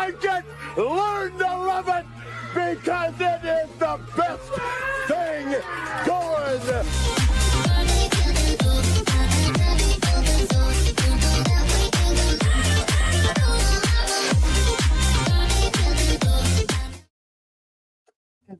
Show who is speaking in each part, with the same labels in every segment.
Speaker 1: like it, learn to love it, because it is the best thing going.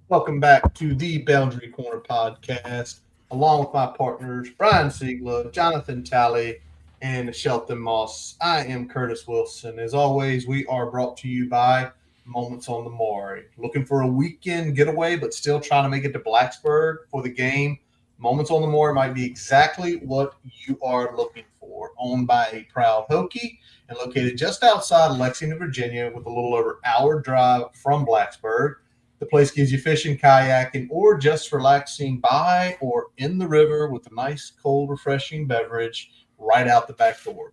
Speaker 2: Welcome back to the Boundary Corner podcast, along with my partners, Brian Siegler, Jonathan Talley, and Shelton Moss. I am Curtis Wilson. As always, we are brought to you by Moments on the Maury. Looking for a weekend getaway, but still trying to make it to Blacksburg for the game? Moments on the Maury might be exactly what you are looking for. Owned by a proud Hokie and located just outside Lexington, Virginia, with a little over hour drive from Blacksburg. The place gives you fishing, kayaking, or just relaxing by or in the river with a nice, cold, refreshing beverage right out the back door.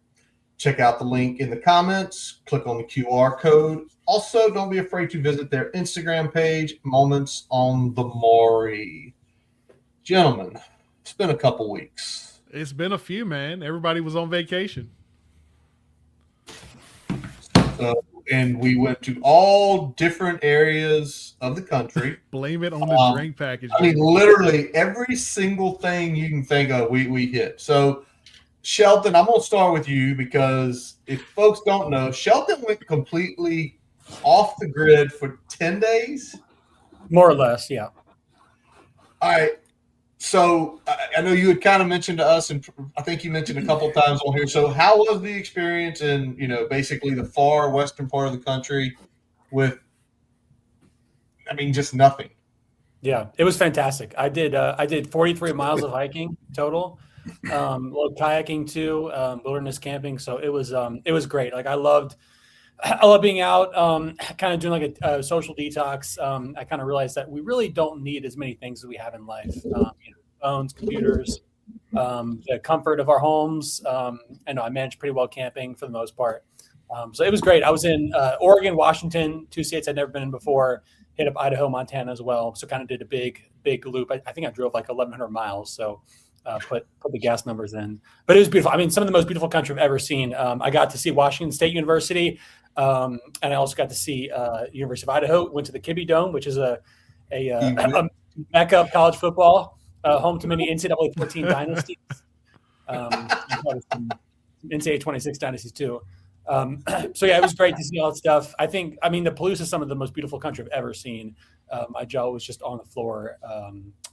Speaker 2: Check out the link in the comments. Click on the QR code. Also, don't be afraid to visit their Instagram page, Moments on the Maury. Gentlemen, it's been a couple weeks.
Speaker 3: It's been a few, man. Everybody was on vacation.
Speaker 2: And we went to all different areas of the country.
Speaker 3: Blame it on the drink package.
Speaker 2: I mean, literally every single thing you can think of, we hit. So, Shelton, I'm going to start with you because if folks don't know, Shelton went completely off the grid for 10 days?
Speaker 4: More or less, yeah.
Speaker 2: All right. So I know you had kind of mentioned to us, and I think you mentioned a couple of times on here. So how was the experience in, basically the far western part of the country with, just nothing?
Speaker 4: Yeah, it was fantastic. I did 43 miles of hiking total, a little kayaking too, wilderness camping. So it was great. Like I loved being out, kind of doing like a social detox. I kind of realized that we really don't need as many things as we have in life. Phones, computers, the comfort of our homes. I know I managed pretty well camping for the most part. So it was great. I was in Oregon, Washington, two states I'd never been in before, hit up Idaho, Montana as well. So kind of did a big loop. I think I drove like 1,100 miles. So put the gas numbers in. But it was beautiful. I mean, some of the most beautiful country I've ever seen. I got to see Washington State University. And I also got to see University of Idaho. Went to the Kibbe Dome, which is a mecca of college football, home to many NCAA 14 dynasties. NCAA 26 dynasties too. So yeah, it was great to see all that stuff. The Palouse is some of the most beautiful country I've ever seen. My jaw was just on the floor,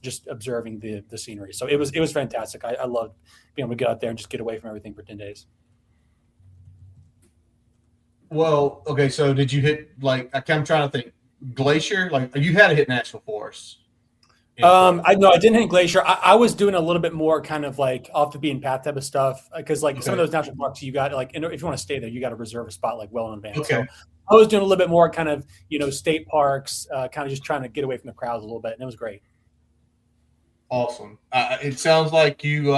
Speaker 4: just observing the scenery. So it was fantastic. I loved being able to get out there and just get away from everything for 10 days.
Speaker 2: Well, okay, so did you hit, I'm trying to think, Glacier? You had to hit National Forest.
Speaker 4: I didn't hit Glacier. I was doing a little bit more kind of like off the beaten path type of stuff because some of those national parks, you got if you want to stay there, you got to reserve a spot well in advance.
Speaker 2: Okay.
Speaker 4: So I was doing a little bit more kind of, state parks, kind of just trying to get away from the crowds a little bit. And it was great.
Speaker 2: Awesome. It sounds like you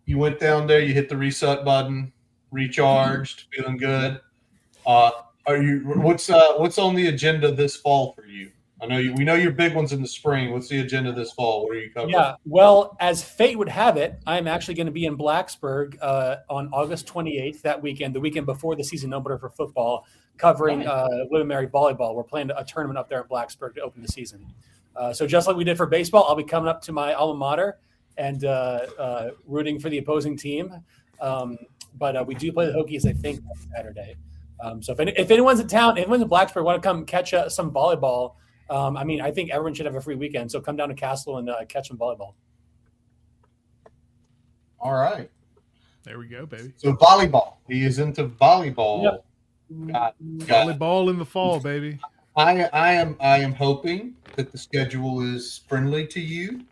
Speaker 2: went down there, you hit the reset button, recharged, feeling good. What's on the agenda this fall for you? We know your big ones in the spring. What's the agenda this fall? What are you covering?
Speaker 4: Yeah, well, as fate would have it, I'm actually going to be in Blacksburg on August 28th, that weekend, the weekend before the season opener for football, covering William & Mary volleyball. We're playing a tournament up there in Blacksburg to open the season. So just like we did for baseball, I'll be coming up to my alma mater and rooting for the opposing team. But we do play the Hokies, I think, on Saturday. So if anyone's in town, if anyone's in Blacksburg, want to come catch some volleyball, I think everyone should have a free weekend. So come down to Castle and catch some volleyball.
Speaker 2: All right.
Speaker 3: There we go, baby.
Speaker 2: So volleyball. He is into volleyball.
Speaker 4: Yep.
Speaker 3: Volleyball in the fall, baby.
Speaker 2: I am hoping that the schedule is friendly to you,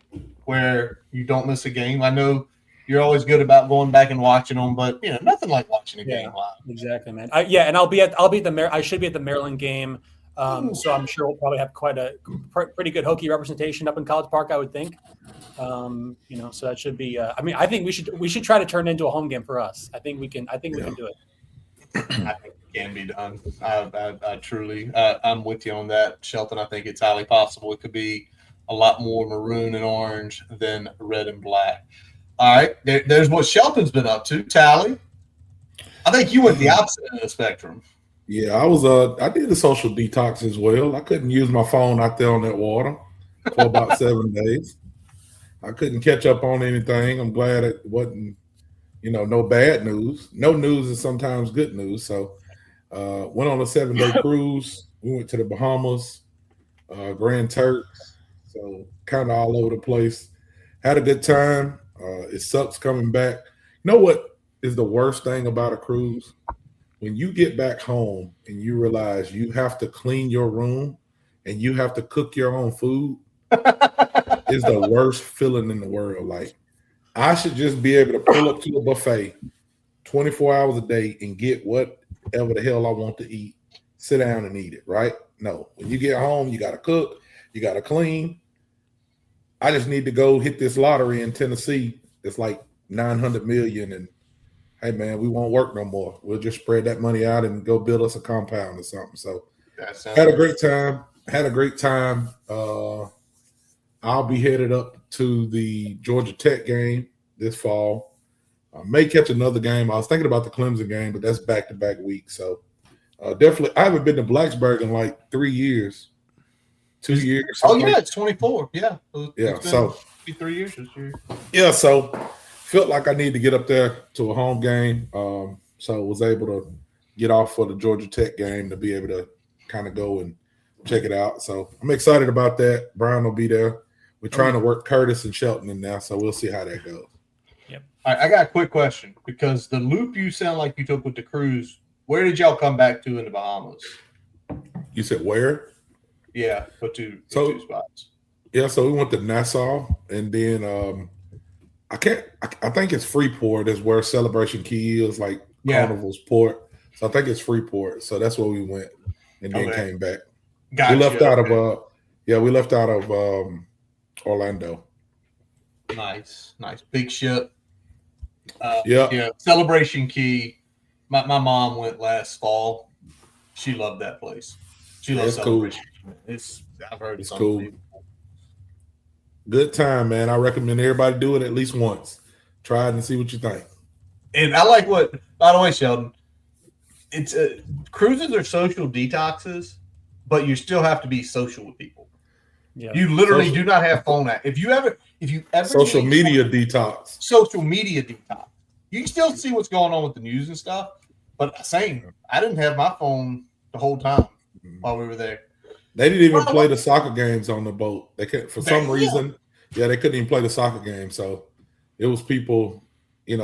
Speaker 2: where you don't miss a game. I know you're always good about going back and watching them, but nothing like watching a game live.
Speaker 4: Exactly, man. And I should be at the Maryland game. So I'm sure we'll probably have quite a pretty good Hokie representation up in College Park, I would think. So that should be. I think we should try to turn it into a home game for us. I think we can do it.
Speaker 2: I think it can be done. I truly, I'm with you on that, Shelton. I think it's highly possible. It could be a lot more maroon and orange than red and black. All right, there's what Shelton's been up to. Tally, I think you went the opposite end of the spectrum.
Speaker 5: Yeah, I did a social detox as well. I couldn't use my phone out there on that water for about 7 days. I couldn't catch up on anything. I'm glad it wasn't, no bad news. No news is sometimes good news. So went on a 7-day cruise. We went to the Bahamas, Grand Turks. So kind of all over the place. Had a good time. It sucks coming back. You know what is the worst thing about a cruise? When you get back home and you realize you have to clean your room and you have to cook your own food is the worst feeling in the world. Like, I should just be able to pull up to a buffet 24 hours a day and get whatever the hell I want to eat, sit down and eat it, right? No. When you get home, you got to cook, you got to clean. I just need to go hit this lottery in Tennessee. It's like 900 million, and hey man, we won't work no more. We'll just spread that money out and go build us a compound or something. So had a great time. I'll be headed up to the Georgia Tech game this fall. I may catch another game. I was thinking about the Clemson game, but that's back-to-back weeks. So definitely, I haven't been to Blacksburg in like 3 years, 2 years.
Speaker 2: Oh yeah, it's 24. Yeah,
Speaker 5: yeah. So
Speaker 2: 3 years this year.
Speaker 5: Yeah, so felt like I need to get up there to a home game. So was able to get off for the Georgia Tech game to be able to kind of go and check it out. So I'm excited about that. Brian will be there. We're trying to work Curtis and Shelton in now, so we'll see how that goes.
Speaker 2: Yep. All right, I got a quick question because the loop you sound like you took with the cruise, where did y'all come back to in the Bahamas?
Speaker 5: You said where?
Speaker 2: Yeah, for two spots.
Speaker 5: Yeah, so we went to Nassau, and then I think it's Freeport is where Celebration Key is, like Carnival's port. So I think it's Freeport. So that's where we went and then came back.
Speaker 2: Gotcha.
Speaker 5: We left out of Orlando.
Speaker 2: Nice. Big ship.
Speaker 5: Yeah.
Speaker 2: Celebration Key. My mom went last fall. She loved that place. She loves Celebration. Cool. I've heard it's cool. People.
Speaker 5: Good time, man. I recommend everybody do it at least once. Try it and see what you think.
Speaker 2: And I like by the way, Sheldon, it's cruises are social detoxes, but you still have to be social with people. Yeah. You literally do not have phone app. If you ever
Speaker 5: social media detox.
Speaker 2: Social media detox. You can still see what's going on with the news and stuff, but same. I didn't have my phone the whole time while we were there.
Speaker 5: They didn't even play the soccer games on the boat. They couldn't, for some reason. Yeah, they couldn't even play the soccer game. So it was people,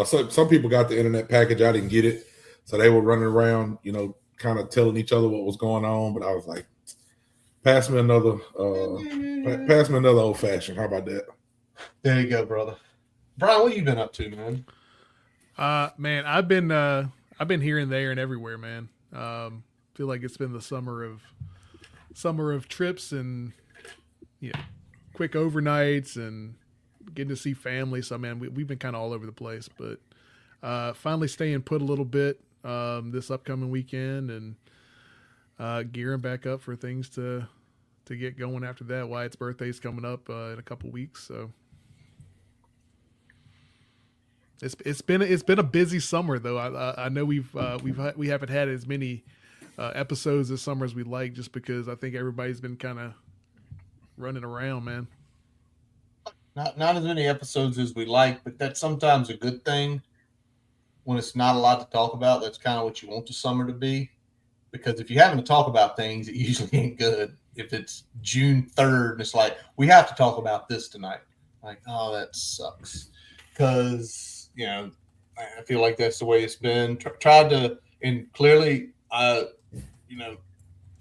Speaker 5: some people got the internet package. I didn't get it. So they were running around, kind of telling each other what was going on. But I was like, pass me another old fashioned. How about that?
Speaker 2: There you go, brother. Brian, what you been up to, man?
Speaker 3: Man, I've been here and there and everywhere, man. Feel like it's been the summer of trips and quick overnights and getting to see family. So man, we've been kind of all over the place, but finally staying put a little bit this upcoming weekend and gearing back up for things to get going after that. Wyatt's birthday's coming up in a couple weeks, so it's been a busy summer though. I know we haven't had as many episodes this summer as we'd like, just because I think everybody's been kind of running around, man.
Speaker 2: Not as many episodes as we like, but that's sometimes a good thing when it's not a lot to talk about. That's kind of what you want the summer to be, because if you're having to talk about things, it usually ain't good. If it's June 3rd and it's like, we have to talk about this tonight, like, oh, that sucks, because I feel like that's the way it's been. Tried to, and clearly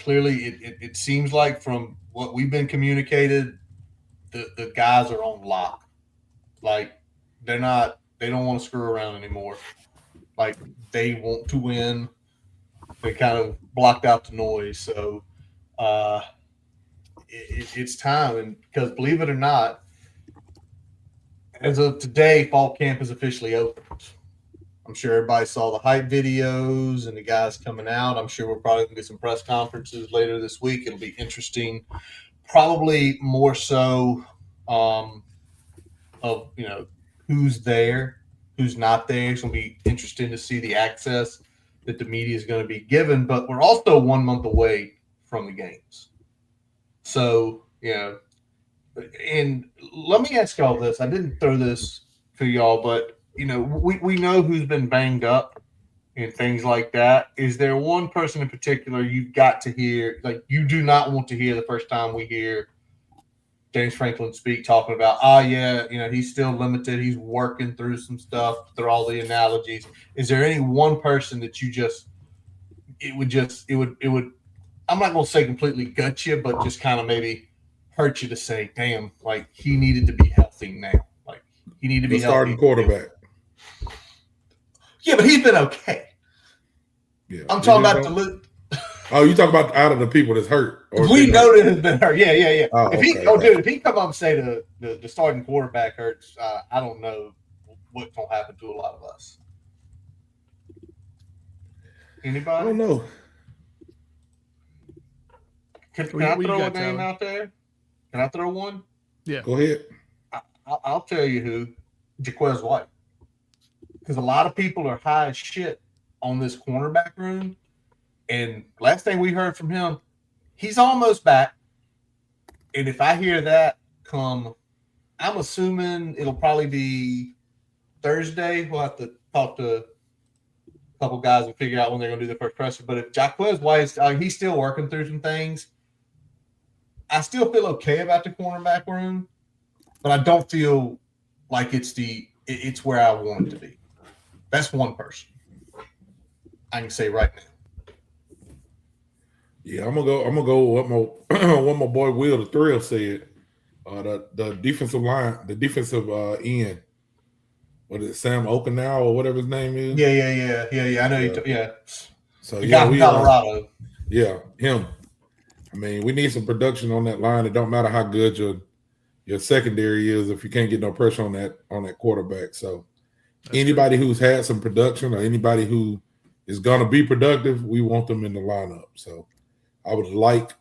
Speaker 2: it seems like from what we've been communicated, the guys are on lock. Like they don't want to screw around anymore. Like they want to win. They kind of blocked out the noise. So it's time. And because believe it or not, as of today, fall camp is officially open. I'm sure everybody saw the hype videos and the guys coming out. I'm sure we're probably going to get some press conferences later this week. It'll be interesting. Probably more so of who's there, who's not there. It's going to be interesting to see the access that the media is going to be given, but we're also 1 month away from the games. So, and let me ask y'all this. I didn't throw this to y'all, but, we know who's been banged up and things like that. Is there one person in particular you've got to hear, like you do not want to hear the first time we hear James Franklin speak talking about, he's still limited. He's working through some stuff, through all the analogies. Is there any one person that it would, I'm not going to say completely gut you, but just kind of maybe hurt you to say, damn, like he needed to be healthy now. Like he needed to be healthy.
Speaker 5: Starting quarterback.
Speaker 2: Yeah, but he's been okay.
Speaker 5: Yeah.
Speaker 2: I'm talking about the
Speaker 5: Oh, you talk about out of the people that's hurt.
Speaker 2: We know that has been hurt. Yeah.
Speaker 5: Oh,
Speaker 2: if he come up and say the starting quarterback hurts, I don't know what's gonna happen to a lot of us. Anybody?
Speaker 5: I don't know.
Speaker 2: Can I throw a name out there? Can I throw one?
Speaker 3: Yeah.
Speaker 5: Go ahead.
Speaker 2: I'll tell you who. Jaquez White. Because a lot of people are high as shit on this cornerback room. And last thing we heard from him, he's almost back. And if I hear that I'm assuming it'll probably be Thursday. We'll have to talk to a couple guys and figure out when they're going to do the first presser. But if Jaquez White, he's still working through some things. I still feel okay about the cornerback room, but I don't feel like it's where I want it to be. That's one person I can say right now.
Speaker 5: Yeah, I'm gonna go with what my boy Will the Thrill said. The defensive line, the defensive end. What is it, Sam Okinawa or whatever his name is?
Speaker 2: Yeah. I know you. Yeah.
Speaker 5: So
Speaker 2: the guy from Colorado.
Speaker 5: Him. I mean, we need some production on that line. It don't matter how good your secondary is if you can't get no pressure on that quarterback. So anybody who's had some production or anybody who is gonna be productive, we want them in the lineup. So I would like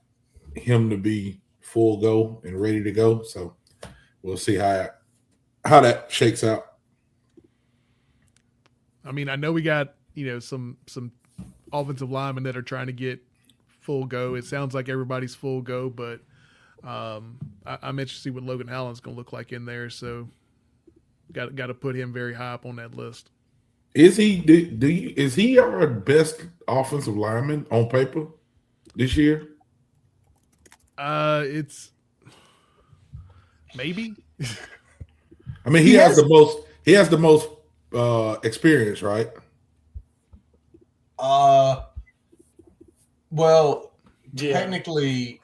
Speaker 5: him to be full go and ready to go. So we'll see how that shakes out.
Speaker 3: I mean, I know we got, some offensive linemen that are trying to get full go. It sounds like everybody's full go, but I'm interested to see what Logan Allen's going to look like in there. So got to put him very high up on that list.
Speaker 5: Is he? Is he our best offensive lineman on paper this year?
Speaker 3: It's maybe.
Speaker 5: I mean, he has the most. He has the most experience, right?
Speaker 2: Well, technically,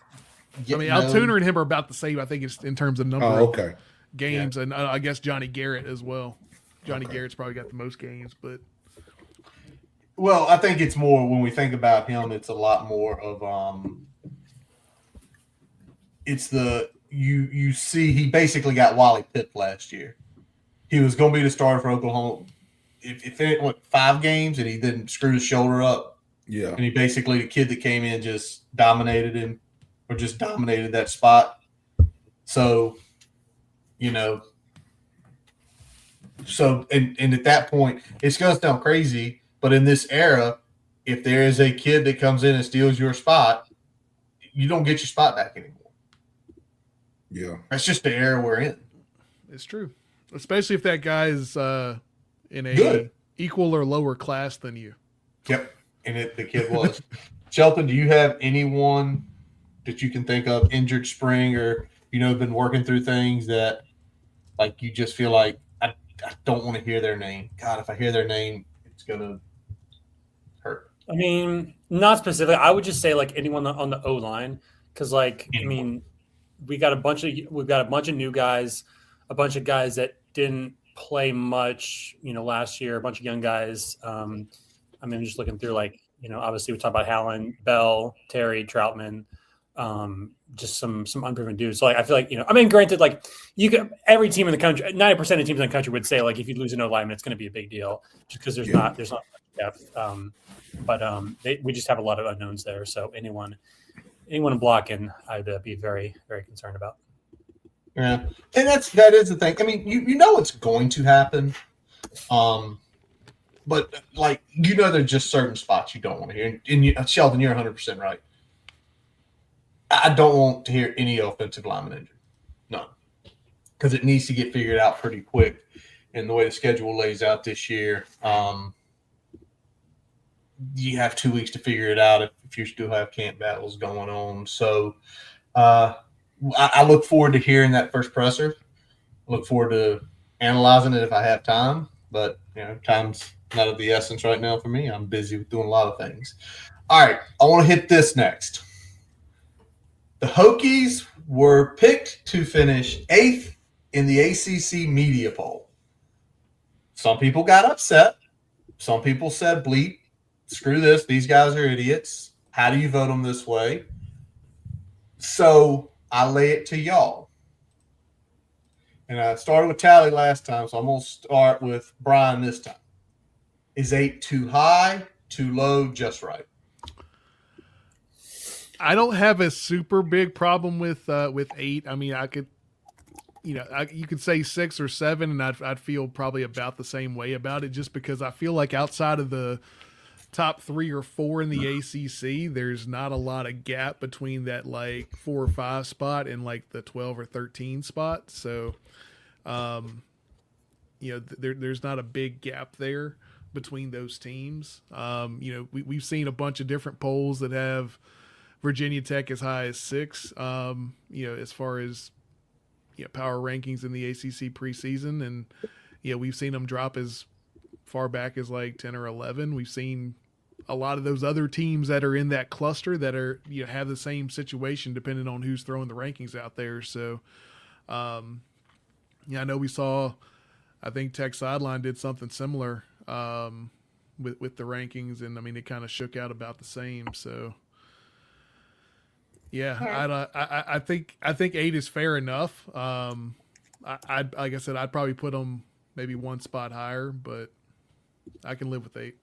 Speaker 3: I mean, Altuner and him are about the same. I think it's in terms of number of games, and I guess Johnny Garrett as well. Johnny Garrett's probably got the most games, but
Speaker 2: well, I think it's more when we think about him, it's a lot more of it's the you see he basically got Wally pipped last year. He was going to be the starter for Oklahoma. If it went 5 games and he didn't screw his shoulder up, and he basically the kid that came in just dominated him or just dominated that spot. So, So and at that point, it's going to sound crazy, but in this era, if there is a kid that comes in and steals your spot, you don't get your spot back anymore.
Speaker 5: Yeah,
Speaker 2: that's just the era we're in.
Speaker 3: It's true, especially if that guy is in a equal or lower class than you.
Speaker 2: Yep, and the kid was. Shelton, do you have anyone that you can think of injured spring or been working through things that like you just feel like I don't want to hear their name? God, if I hear their name, it's gonna hurt.
Speaker 4: I mean, not specific. I would just say like anyone on the O line, because I mean, we've got a bunch of new guys, a bunch of guys that didn't play much, last year, a bunch of young guys. I mean, I'm just looking through obviously we talk about Hallen, Bell, Terry, Troutman, just some unproven dudes. So I feel like, I mean, granted, every team in the country, 90% of teams in the country would say if you lose an O-lineman, it's going to be a big deal just because there's not depth. We just have a lot of unknowns there. So anyone blocking, I'd be very, very concerned about.
Speaker 2: Yeah, and that is the thing. I mean, you know it's going to happen. But like there's just certain spots you don't want to hear. And Sheldon, you're 100% right. I don't want to hear any offensive lineman injury, none, because it needs to get figured out pretty quick. And the way the schedule lays out this year, you have 2 weeks to figure it out if you still have camp battles going on. So I look forward to hearing that first presser. I look forward to analyzing it if I have time. But, time's not of the essence right now for me. I'm busy with doing a lot of things. All right, I want to hit this next. The Hokies were picked to finish 8th in the ACC media poll. Some people got upset. Some people said, bleep, screw this. These guys are idiots. How do you vote them this way? So I lay it to y'all. And I started with Tally last time, so I'm going to start with Brian this time. Is 8 too high, too low, just right?
Speaker 3: I don't have a super big problem with 8. I mean, I could, you could say 6 or 7, and I'd feel probably about the same way about it, just because I feel like outside of the top 3 or 4 in the ACC, there's not a lot of gap between that like 4 or 5 spot and like the 12 or 13 spot. So, there's not a big gap there between those teams. We've seen a bunch of different polls that have Virginia Tech as high as 6, as far as power rankings in the ACC preseason. And, we've seen them drop as far back as like 10 or 11. We've seen a lot of those other teams that are in that cluster that are, have the same situation depending on who's throwing the rankings out there. So, I know we saw, I think Tech Sideline did something similar with the rankings. And I mean, it kind of shook out about the same. So, yeah, I think 8 is fair enough. Like I said, I'd probably put them maybe 1 spot higher, but I can live with 8.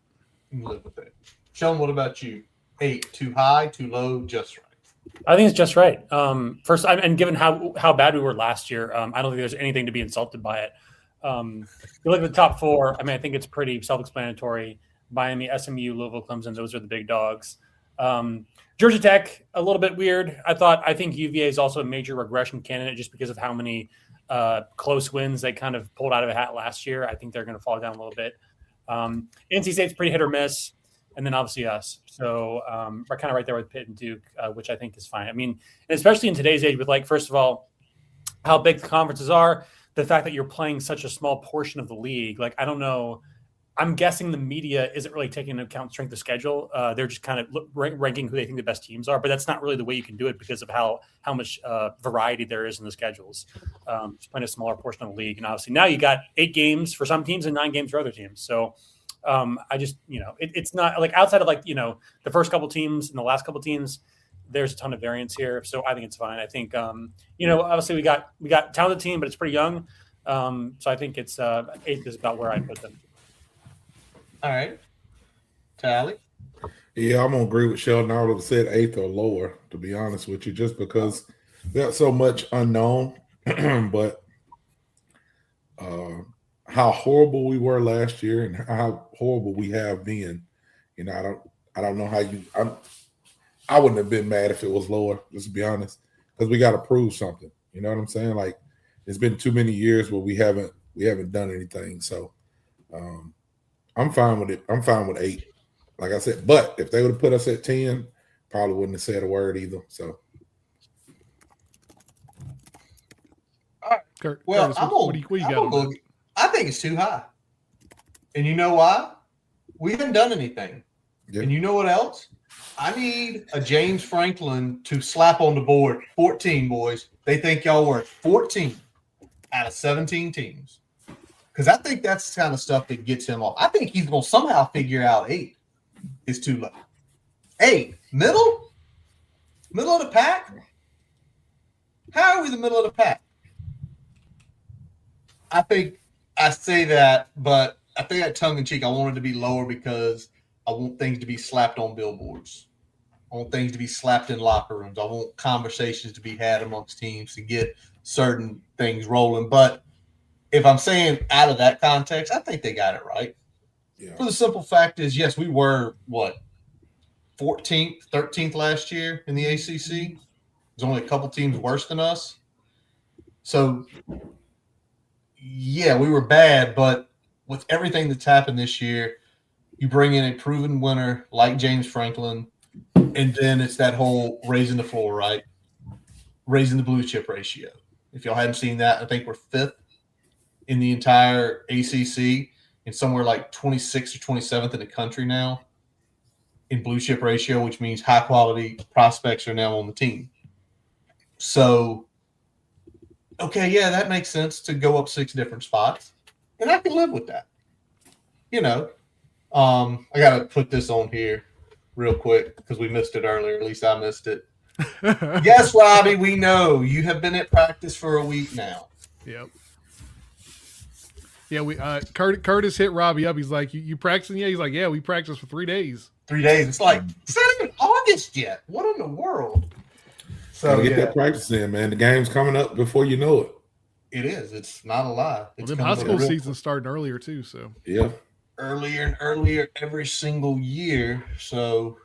Speaker 2: You can live with it. Sheldon, what about you? 8 too high, too low, just right?
Speaker 4: I think it's just right. First, and given how bad we were last year, I don't think there's anything to be insulted by it. If you look at the top 4, I mean, I think it's pretty self-explanatory. Miami, SMU, Louisville, Clemson, those are the big dogs. Georgia Tech, a little bit weird. I think UVA is also a major regression candidate just because of how many close wins they kind of pulled out of a hat last year. I think they're going to fall down a little bit. NC State's pretty hit or miss, and then obviously us. So we're kind of right there with Pitt and Duke, which I think is fine. I mean, and especially in today's age with, like, first of all, how big the conferences are, the fact that you're playing such a small portion of the league. Like, I don't know. I'm guessing the media isn't really taking into account strength of schedule. They're just kind of ranking who they think the best teams are, but that's not really the way you can do it because of how much variety there is in the schedules. Just playing a smaller portion of the league. And obviously now you got 8 games for some teams and 9 games for other teams. So I just, it's not like outside of like, the first couple teams and the last couple teams, there's a ton of variance here. So I think it's fine. I think, obviously we got talented team, but it's pretty young. So I think it's 8th is about where I put them.
Speaker 2: All right. Tally?
Speaker 5: Yeah, I'm going to agree with Sheldon. I would have said 8th or lower, to be honest with you, just because there's so much unknown. But how horrible we were last year and how horrible we have been, I don't know how I wouldn't have been mad if it was lower, just to be honest, because we got to prove something. You know what I'm saying? Like, it's been too many years where we haven't done anything. So, I'm fine with it. I'm fine with 8, like I said. But if they would have put us at 10, probably wouldn't have said a word either. So,
Speaker 2: all right.
Speaker 3: Kurt,
Speaker 2: well,
Speaker 3: Curtis, what do you got on that?
Speaker 2: I think it's too high, and you know why? We haven't done anything. Yep. And you know what else? I need a James Franklin to slap on the board. 14, boys. They think y'all were 14 out of 17 teams. Because I think that's the kind of stuff that gets him off. I think he's going to somehow figure out 8 is too low. 8, middle of the pack? How are we the middle of the pack? I think I say that, but I think that tongue-in-cheek, I want it to be lower because I want things to be slapped on billboards. I want things to be slapped in locker rooms. I want conversations to be had amongst teams to get certain things rolling. But if I'm saying out of that context, I think they got it right. For the simple fact is, yes, we were, 14th, 13th last year in the ACC. There's only a couple teams worse than us. So, yeah, we were bad, but with everything that's happened this year, you bring in a proven winner like James Franklin, and then it's that whole raising the floor, right? Raising the blue chip ratio. If y'all hadn't seen that, I think we're 5th in the entire ACC and somewhere like 26th or 27th in the country now in blue chip ratio, which means high quality prospects are now on the team. So, okay, yeah, that makes sense to go up 6 different spots, and I can live with that. I got to put this on here real quick because we missed it earlier. At least I missed it. Yes, Robbie, we know you have been at practice for a week now.
Speaker 3: Yep. Yeah, we Curtis hit Robbie up. He's like, "You practicing?" Yeah, he's like, "Yeah, we practiced for 3 days."
Speaker 2: 3 days. It's like it's not even August yet. What in the world? So
Speaker 5: get that practice in, man. The game's coming up before you know it.
Speaker 2: It is. It's not a lie.
Speaker 3: Well, high school season's starting earlier too. So
Speaker 5: yeah,
Speaker 2: earlier and earlier every single year. So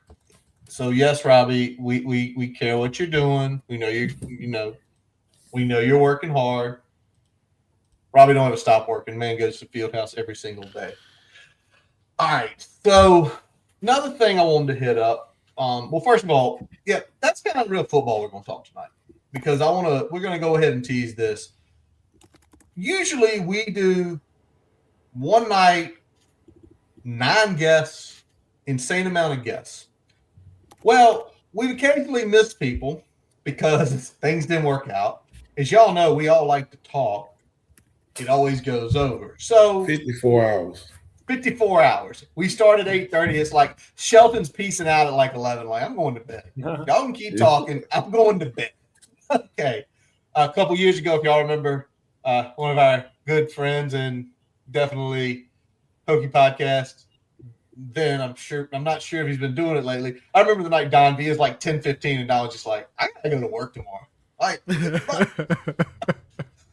Speaker 2: yes, Robbie, we care what you're doing. We know we know you're working hard. Robbie don't ever stop working. Man goes to the field house every single day. All right. So another thing I wanted to hit up. Well, first of all, yeah, that's kind of real football we're going to talk tonight because we're going to go ahead and tease this. Usually we do one night, 9 guests, insane amount of guests. Well, we've occasionally missed people because things didn't work out. As y'all know, we all like to talk. It always goes over. So
Speaker 5: 54 hours.
Speaker 2: 54 hours. We start at 8:30. It's like Shelton's peacing out at like 11. Like, I'm going to bed. Y'all can keep talking. I'm going to bed. Okay. A couple years ago, if y'all remember, one of our good friends and definitely Hokie podcast, then I'm not sure if he's been doing it lately. I remember the night Don V is like 10:15 and Don was just like, I gotta go to work tomorrow. Like,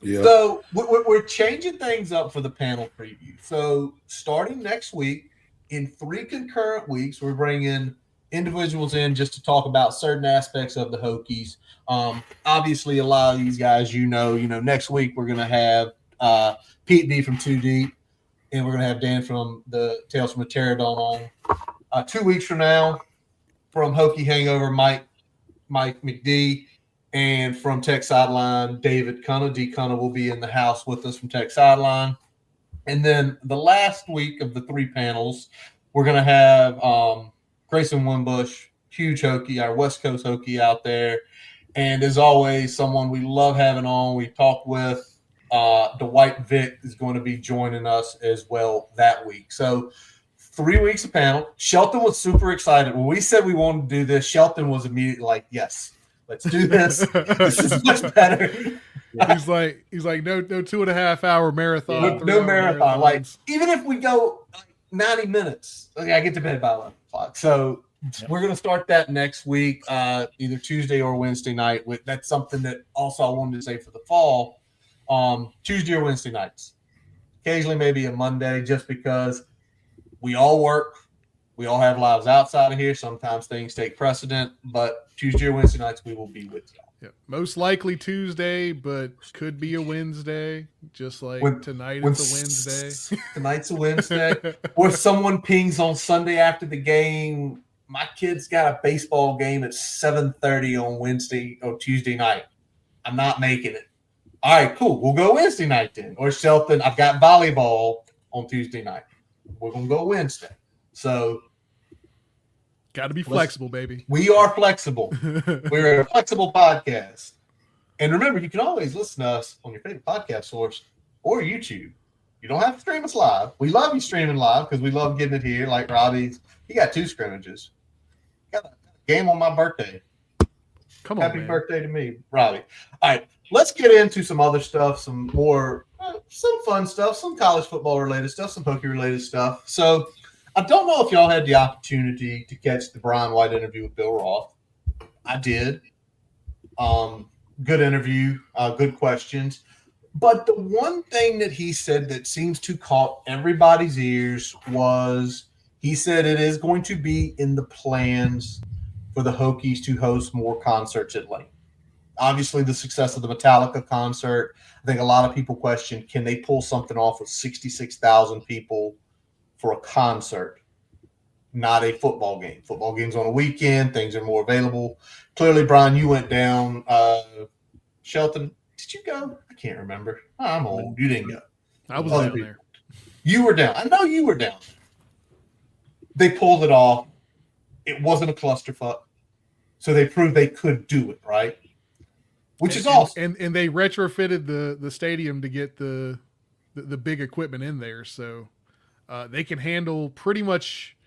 Speaker 5: yeah.
Speaker 2: So we're changing things up for the panel preview. So starting next week, in 3 concurrent weeks, we're bringing individuals in just to talk about certain aspects of the Hokies. Obviously, a lot of these guys, next week we're going to have Pete B from 2 Deep, and we're going to have Dan from the Tales from a Pterodon on. 2 weeks from now, from Hokie Hangover, Mike McD. And from Tech Sideline, David Cunna. D. Cunna will be in the house with us from Tech Sideline. And then the last week of the 3 panels, we're going to have Grayson Winbush, huge Hokie, our West Coast Hokie out there. And as always, someone we love having on. We talked with Dwight Vick is going to be joining us as well that week. So 3 weeks of panel. Shelton was super excited. When we said we wanted to do this, Shelton was immediately like, yes. Let's do this. This is much better.
Speaker 3: He's like, no 2.5 hour marathon.
Speaker 2: No marathon. Like, even if we go 90 minutes, I get to bed by 11 o'clock. So we're going to start that next week, either Tuesday or Wednesday night. That's something that also I wanted to say for the fall. Tuesday or Wednesday nights. Occasionally maybe a Monday, just because we all work. We all have lives outside of here. Sometimes things take precedent, but Tuesday or Wednesday nights we will be with y'all.
Speaker 3: Yeah, most likely Tuesday, but could be a Wednesday. Just like tonight, it's a Wednesday.
Speaker 2: Tonight's a Wednesday. Or someone pings on Sunday after the game. My kid's got a baseball game at 7:30 on Wednesday or Tuesday night. I'm not making it. All right, cool. We'll go Wednesday night then. Or Shelton, I've got volleyball on Tuesday night. We're gonna go Wednesday. So,
Speaker 3: got to be flexible, baby.
Speaker 2: We are flexible. We're a flexible podcast. And remember, you can always listen to us on your favorite podcast source or YouTube. You don't have to stream us live. We love you streaming live because we love getting it here. Like Robbie's, he got 2 scrimmages. Got a game on my birthday.
Speaker 3: Come on,
Speaker 2: Happy
Speaker 3: man.
Speaker 2: birthday to me, Robbie. All right, let's get into some other stuff, some more, some fun stuff, some college football related stuff, some Hokie related stuff. So, I don't know if y'all had the opportunity to catch the Brian White interview with Bill Roth. I did. Good interview, good questions. But the one thing that he said that seems to caught everybody's ears was he said it is going to be in the plans for the Hokies to host more concerts at Lane. Obviously, the success of the Metallica concert, I think a lot of people question, can they pull something off with 66,000 people for a concert, not a football game? Football games on a weekend, things are more available. Clearly, Brian, you went down. Shelton, did you go? I can't remember. I'm old. You didn't go.
Speaker 3: I was
Speaker 2: Other
Speaker 3: down
Speaker 2: people.
Speaker 3: there.
Speaker 2: You were down. I know you were down. They pulled it off. It wasn't a clusterfuck. So they proved they could do it, right? Which is awesome.
Speaker 3: And they retrofitted the stadium to get the big equipment in there. So they can handle pretty much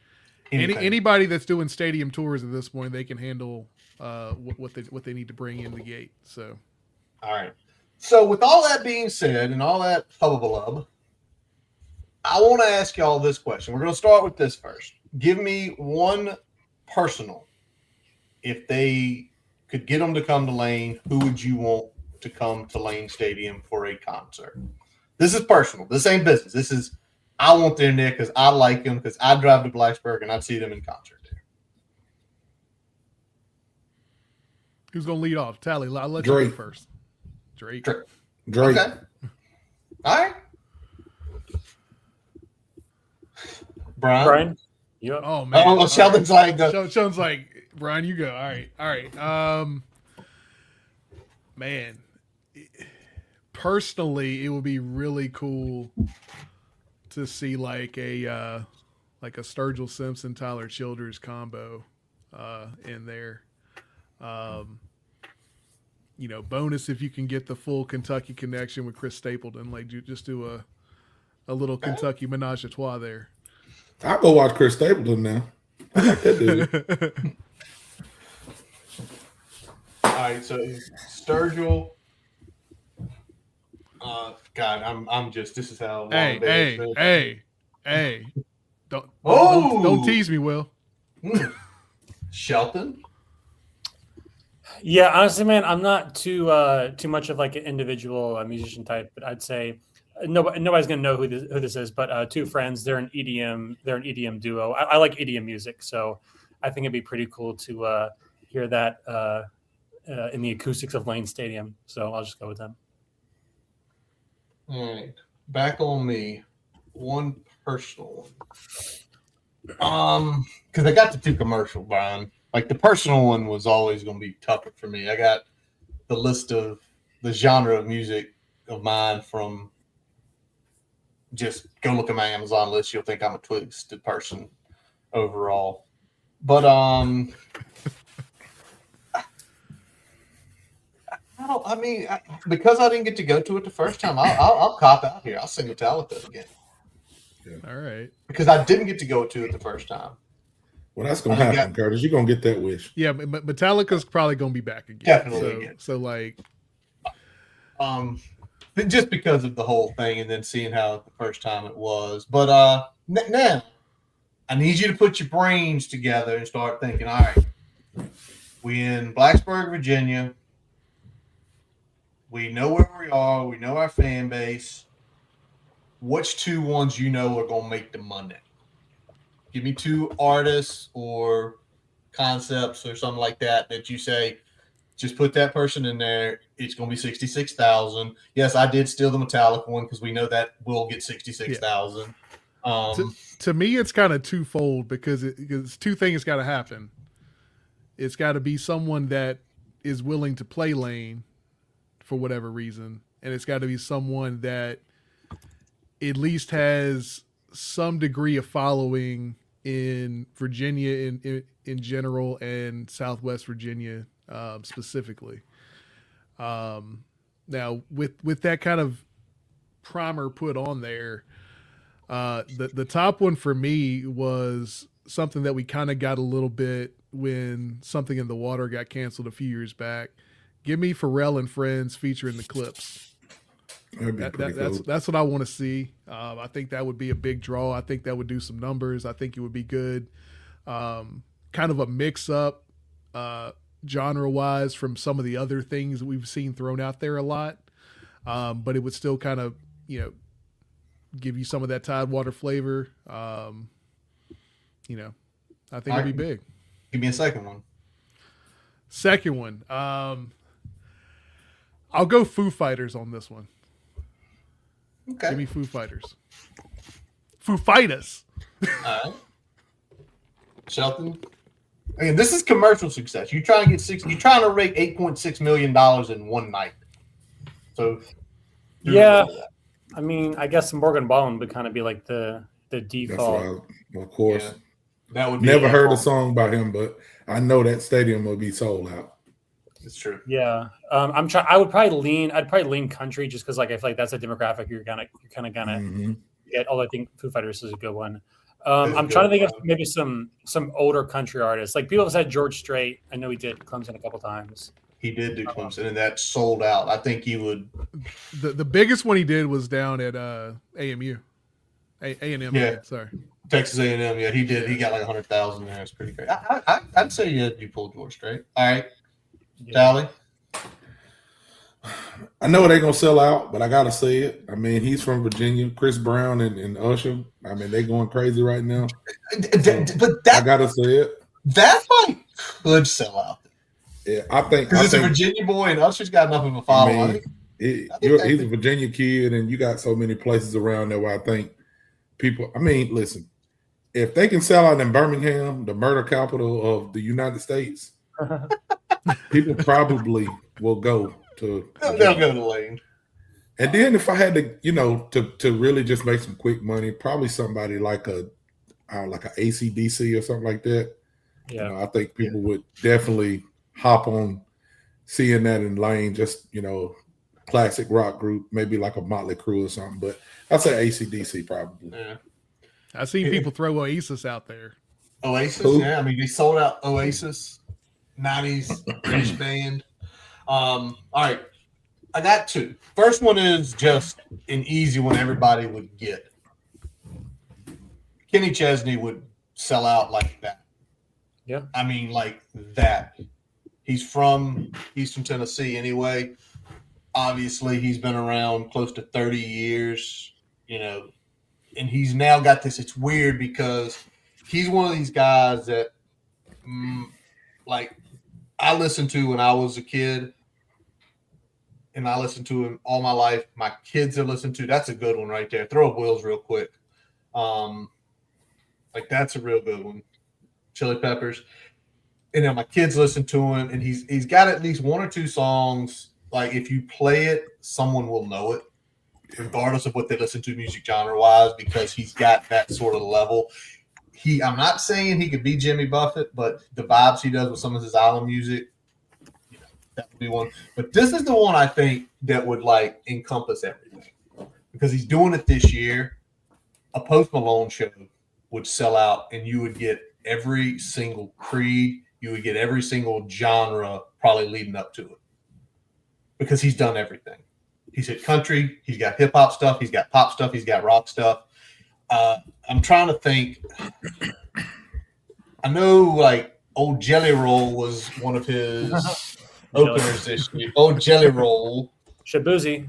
Speaker 3: anybody that's doing stadium tours at this point. They can handle what they need to bring in the gate. So,
Speaker 2: all right. So with all that being said and all that hullabalub, I want to ask y'all this question. We're going to start with this first. Give me one personal. If they could get them to come to Lane, who would you want to come to Lane Stadium for a concert? This is personal. This ain't business. This is, I want them there because I like them, because I drive to Blacksburg and I'd see them in concert there.
Speaker 3: Who's going to lead off? Tally, I'll let
Speaker 5: Drake.
Speaker 3: you go first. Drake.
Speaker 5: Drake.
Speaker 2: Okay. All right. Brian?
Speaker 4: Yep.
Speaker 3: Oh, man.
Speaker 2: Oh, Sheldon's like,
Speaker 3: Sheldon's like, Brian, you go. All right. Man, personally, it would be really cool to see like a Sturgill Simpson, Tyler Childers combo in there. Bonus if you can get the full Kentucky connection with Chris Stapleton, like just do a little Kentucky menage a trois there.
Speaker 5: I'll go watch Chris Stapleton now. I like that dude.
Speaker 2: all right, so Sturgill. God, I'm just. This is how long
Speaker 3: Hey! Don't tease me, Will.
Speaker 2: Shelton.
Speaker 4: Yeah, honestly, man, I'm not too much of like an individual musician type, but I'd say nobody's gonna know who this is. But two friends, they're an EDM duo. I like EDM music, so I think it'd be pretty cool to hear that in the acoustics of Lane Stadium. So I'll just go with them.
Speaker 2: All right, back on me. One personal one. Because I got the two commercial, Brian. Like the personal one was always going to be tougher for me. I got the list of the genre of music of mine from. Just go look at my Amazon list. You'll think I'm a twisted person overall. But because I didn't get to go to it the first time, I'll cop out here. I'll sing Metallica again.
Speaker 3: Yeah. All right.
Speaker 2: Because I didn't get to go to it the first time.
Speaker 5: Well, that's gonna happen, Curtis. You're gonna get that wish.
Speaker 3: Yeah, but Metallica's probably gonna be back again.
Speaker 2: Definitely again.
Speaker 3: So like,
Speaker 2: just because of the whole thing, and then seeing how the first time it was. But now, I need you to put your brains together and start thinking. All right, we in Blacksburg, Virginia. We know where we are. We know our fan base. Which two ones you know are gonna make the money? Give me two artists or concepts or something like that you say, just put that person in there. It's going to be 66,000. Yes, I did steal the Metallica one because we know that will get 66,000.
Speaker 3: To me, it's kind of twofold because two things got to happen. It's got to be someone that is willing to play Lane for whatever reason, and it's got to be someone that at least has some degree of following in Virginia in general and Southwest Virginia specifically. Now with that kind of primer put on there, the top one for me was something that we kind of got a little bit when Something in the Water got canceled a few years back. Give me Pharrell and Friends featuring the Clips. That's what I want to see. I think that would be a big draw. I think that would do some numbers. I think it would be good. Kind of a mix up genre wise from some of the other things that we've seen thrown out there a lot. but it would still kind of, give you some of that Tidewater flavor. I think it'd be big.
Speaker 2: Give me a second one.
Speaker 3: Second one. I'll go Foo Fighters on this one.
Speaker 2: Okay.
Speaker 3: Give me Foo Fighters. Foo Fighters.
Speaker 2: All right. Shelton. Again, this is commercial success. You're trying to rake $8.6 million in one night. So
Speaker 4: yeah. I mean, I guess Morgan Wallen would kind of be like the default.
Speaker 5: Of course.
Speaker 2: Yeah. That would be
Speaker 5: never heard a song by him, but I know that stadium will be sold out.
Speaker 2: It's true.
Speaker 4: Yeah. I'd probably lean country just because, like, I feel like that's a demographic you're kind of gonna get. Although I think Foo Fighters is a good one. I'm trying to think of maybe some older country artists. Like, people have said George Strait. I know he did Clemson a couple times.
Speaker 2: He did do Clemson, and that sold out. I think he would.
Speaker 3: The biggest one he did was down at AMU. A&M.
Speaker 2: Yeah.
Speaker 3: Sorry.
Speaker 2: Texas A&M. Yeah, he did. He got like 100,000 there. It's pretty great. I'd say you pulled George Strait. All right. Tally.
Speaker 5: I know they're gonna sell out, but I gotta say it. I mean, he's from Virginia. Chris Brown and Usher. I mean, they're going crazy right now.
Speaker 2: But
Speaker 5: I gotta say it.
Speaker 2: That might could sell out.
Speaker 5: Yeah, I think
Speaker 2: because it's a Virginia boy and Usher's got enough of a following.
Speaker 5: He's a Virginia kid, and you got so many places around there where I think people. I mean, listen, if they can sell out in Birmingham, the murder capital of the United States, people probably will go to.
Speaker 2: They'll go to Lane.
Speaker 5: And then if I had to, to really just make some quick money, probably somebody like a AC/DC or something like that.
Speaker 4: Yeah,
Speaker 5: I think people would definitely hop on seeing that in Lane. Just classic rock group, maybe like a Motley Crue or something. But I'd say AC/DC probably.
Speaker 2: Yeah.
Speaker 3: I've seen people throw Oasis out there.
Speaker 2: Oasis,
Speaker 5: Who?
Speaker 2: yeah. I mean, they sold out Oasis, 90s British band. All right. I got two. First one is just an easy one everybody would get. Kenny Chesney would sell out like that.
Speaker 4: Yeah.
Speaker 2: I mean, like that. He's from Eastern Tennessee anyway. Obviously, he's been around close to 30 years, and he's now got this. It's weird because he's one of these guys that, I listened to when I was a kid, and I listened to him all my life. My kids have listened to. That's a good one right there. Throw up Wills real quick. That's a real good one. Chili Peppers. And then my kids listen to him, and he's got at least one or two songs. Like, if you play it, someone will know it, regardless of what they listen to music genre-wise, because he's got that sort of level. I'm not saying he could be Jimmy Buffett, but the vibes he does with some of his island music, that would be one. But this is the one I think that would encompass everything, because he's doing it this year. A Post Malone show would sell out, and you would get every single creed, you would get every single genre probably leading up to it, because he's done everything. He's hit country, he's got hip hop stuff, he's got pop stuff, he's got rock stuff. I'm trying to think. I know Old Jelly Roll was one of his openers this year. Old Jelly Roll.
Speaker 4: Shabuzi.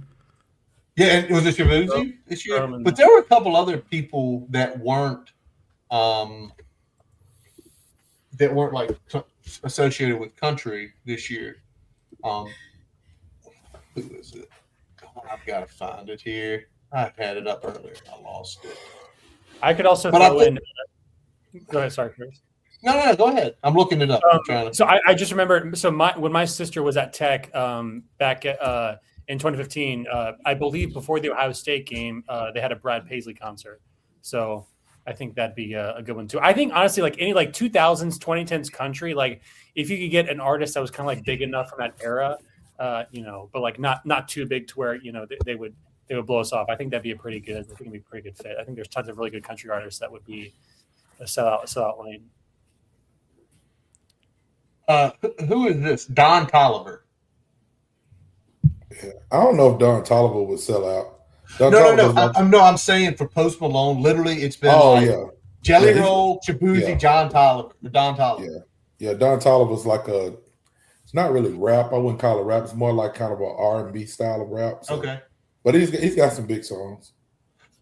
Speaker 2: Yeah, and was it Shabuzi this year? But there were a couple other people that weren't associated with country this year. Who is it? Oh, I've got to find it here. I had it up earlier. I lost it.
Speaker 4: I could also throw in. Go ahead. Sorry, Chris.
Speaker 2: No, go ahead. I'm looking it up.
Speaker 4: So I just remember. So when my sister was at Tech back in 2015, I believe before the Ohio State game, they had a Brad Paisley concert. So I think that'd be a good one too. I think honestly, any 2000s, 2010s country, if you could get an artist that was kind of big enough from that era, but not too big to where they would blow us off. I think that'd be a pretty good fit. I think there's tons of really good country artists that would be a sellout lane.
Speaker 2: Who is this? Don Toliver.
Speaker 5: Yeah. I don't know if Don Toliver would sell out.
Speaker 2: No. I'm saying for Post Malone, literally, it's been Jelly Roll, Shabuzi,
Speaker 5: yeah.
Speaker 2: Don Toliver.
Speaker 5: Yeah, Don Toliver's like a It's not really rap. I wouldn't call it rap. It's more like kind of an R&B style of rap. So.
Speaker 2: Okay.
Speaker 5: But he's got some big songs.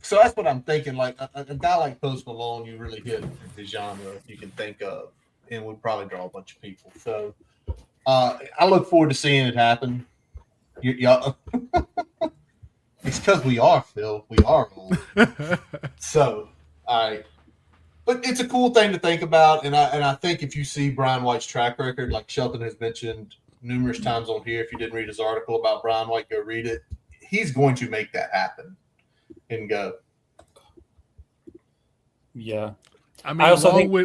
Speaker 2: So that's what I'm thinking. Like a guy like Post Malone, you really hit the genre you can think of, and would probably draw a bunch of people. So I look forward to seeing it happen. Y'all, it's because we are, Phil. We are old. So, all right. But it's a cool thing to think about, and I think if you see Brian White's track record, like Shelton has mentioned numerous times on here, if you didn't read his article about Brian White, go read it. He's going to make that happen and go.
Speaker 4: Yeah.
Speaker 3: I mean,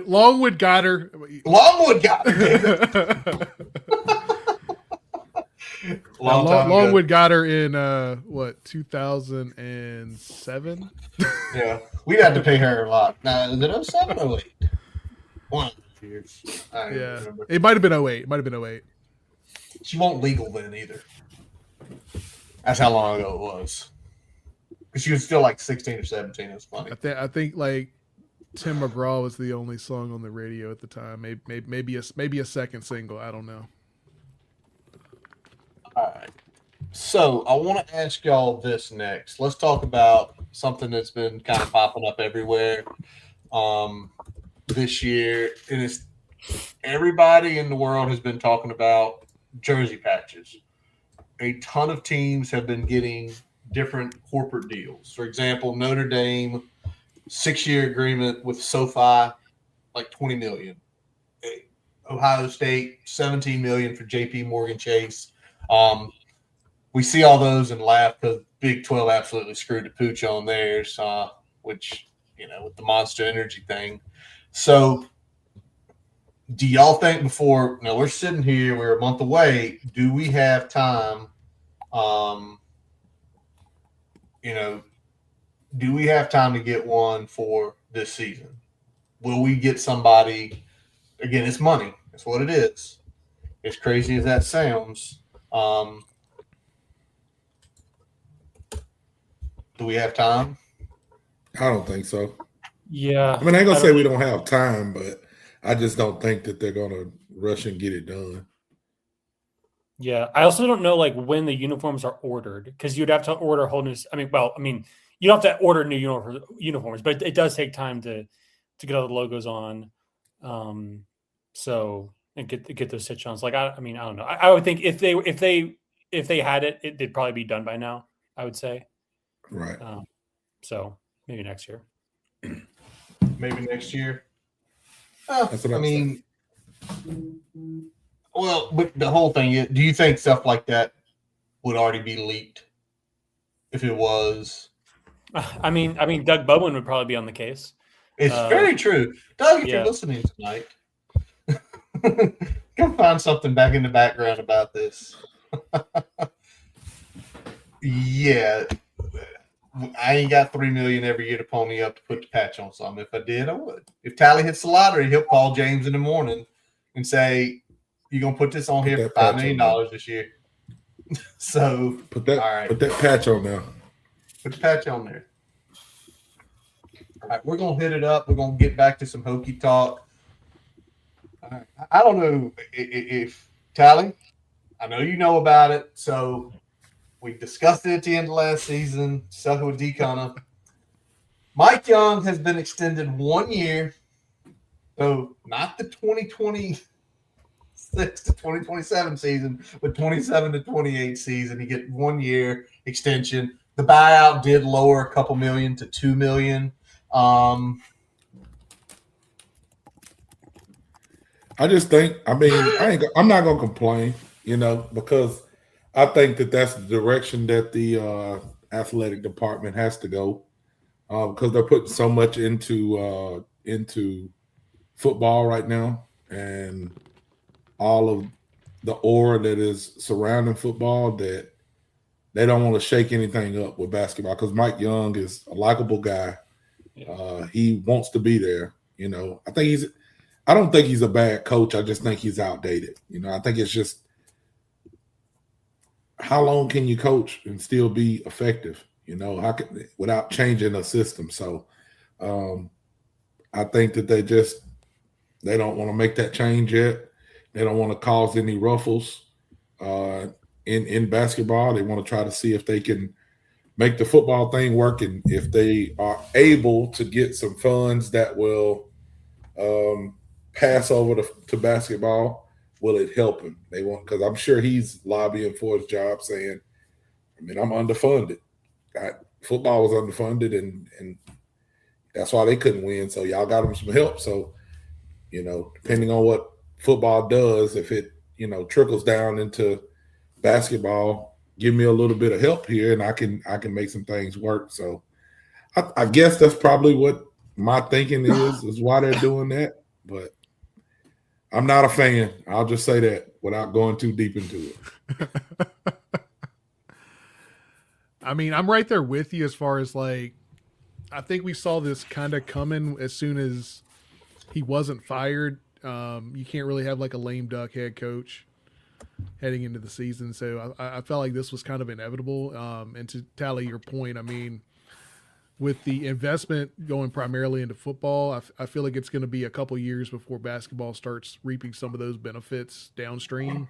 Speaker 3: Longwood got her.
Speaker 2: Longwood got her.
Speaker 3: Longwood got her in 2007.
Speaker 2: Yeah, we'd have to pay her a lot. Now, is it 07 or 08? One of the years. I don't remember.
Speaker 3: It might have been 08. It might have been 08.
Speaker 2: She won't legal then either. That's how long ago it was. Because she was still like 16 or 17. It was funny.
Speaker 3: I think like Tim McGraw was the only song on the radio at the time. Maybe a second single. I don't know.
Speaker 2: All right. So I want to ask y'all this next. Let's talk about something that's been kind of popping up everywhere this year. And it's everybody in the world has been talking about jersey patches. A ton of teams have been getting different corporate deals. For example, Notre Dame, 6-year agreement with SoFi, like $20 million. Ohio State, $17 million for JP Morgan Chase. We see all those and laugh because Big 12 absolutely screwed the pooch on theirs, which, with the Monster Energy thing. So do y'all think we're sitting here, we're a month away, do we have time, do we have time to get one for this season? Will we get somebody, again, it's money. That's what it is. As crazy as that sounds, do we have time?
Speaker 5: I don't think so.
Speaker 4: Yeah.
Speaker 5: I mean, I ain't going to say we don't have time, but I just don't think that they're going to rush and get it done.
Speaker 4: Yeah. I also don't know like when the uniforms are ordered because you'd have to order a whole new. You don't have to order new uniforms, but it does take time to get all the logos on. So and get those stitch-ons. Like I don't know. I would think if they had it, it'd probably be done by now. I would say.
Speaker 5: Right.
Speaker 4: So maybe next year.
Speaker 2: Maybe next year.
Speaker 5: That's what
Speaker 2: Well, but the whole thing, do you think stuff like that would already be leaked if it was?
Speaker 4: I mean, Doug Bowen would probably be on the case.
Speaker 2: It's very true. Doug, if you're listening tonight, come find something back in the background about this. Yeah. I ain't got $3 million every year to pony up to put the patch on something. If I did, I would. If Tally hits the lottery, he'll call James in the morning and say, "You're gonna put this on here for $5 million this year." So
Speaker 5: put that patch on there.
Speaker 2: Put the patch on there. All right, we're gonna hit it up. We're gonna get back to some Hokie talk. All right. I don't know if Tally, I know you know about it, so. We discussed it at the end of last season. Stuck with D-Connor. Mike Young has been extended 1 year. So not the 2026 to 2027 season, but 27 to 28 season. He get 1 year extension. The buyout did lower a couple million to $2 million.
Speaker 5: I just think, I'm not going to complain, because I think that that's the direction that the athletic department has to go because they're putting so much into football right now and all of the aura that is surrounding football that they don't want to shake anything up with basketball because Mike Young is a likable guy. He wants to be there. I don't think he's a bad coach. I just think he's outdated. I think it's just, how long can you coach and still be effective, without changing a system? So I think that they don't want to make that change yet. They don't want to cause any ruffles in basketball. They want to try to see if they can make the football thing work, and if they are able to get some funds that will pass over to basketball, will it help him? They want, because I'm sure he's lobbying for his job, saying, I mean, I'm underfunded. Football was underfunded, and that's why they couldn't win. So y'all got them some help. So, depending on what football does, if it, trickles down into basketball, give me a little bit of help here, and I can make some things work. So I guess that's probably what my thinking is why they're doing that. But I'm not a fan. I'll just say that without going too deep into it.
Speaker 3: I mean, I'm right there with you as far as I think we saw this kind of coming as soon as he wasn't fired. You can't really have a lame duck head coach heading into the season. So I felt like this was kind of inevitable. And to tally your point, I mean, with the investment going primarily into football, I feel like it's going to be a couple years before basketball starts reaping some of those benefits downstream.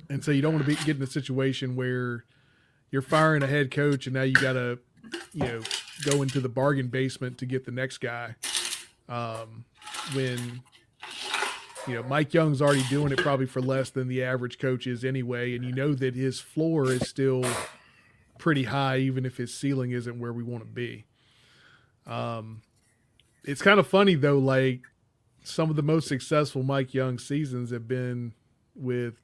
Speaker 3: And so you don't want to get in a situation where you're firing a head coach and now you got to, go into the bargain basement to get the next guy. When, Mike Young's already doing it probably for less than the average coach is anyway. And that his floor is still pretty high, even if his ceiling isn't where we want to be. It's kind of funny though, some of the most successful Mike Young seasons have been with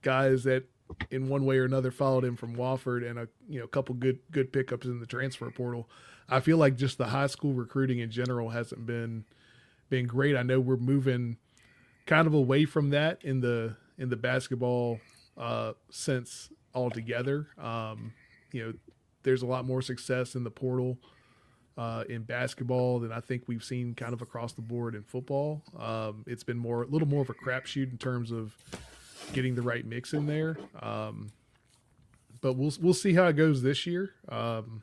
Speaker 3: guys that in one way or another followed him from Wofford, and a couple good pickups in the transfer portal. I feel like just the high school recruiting in general hasn't been great. I know we're moving kind of away from that in the basketball sense altogether. There's a lot more success in the portal in basketball than I think we've seen kind of across the board in football. It's been a little more of a crapshoot in terms of getting the right mix in there. But we'll see how it goes this year. I'm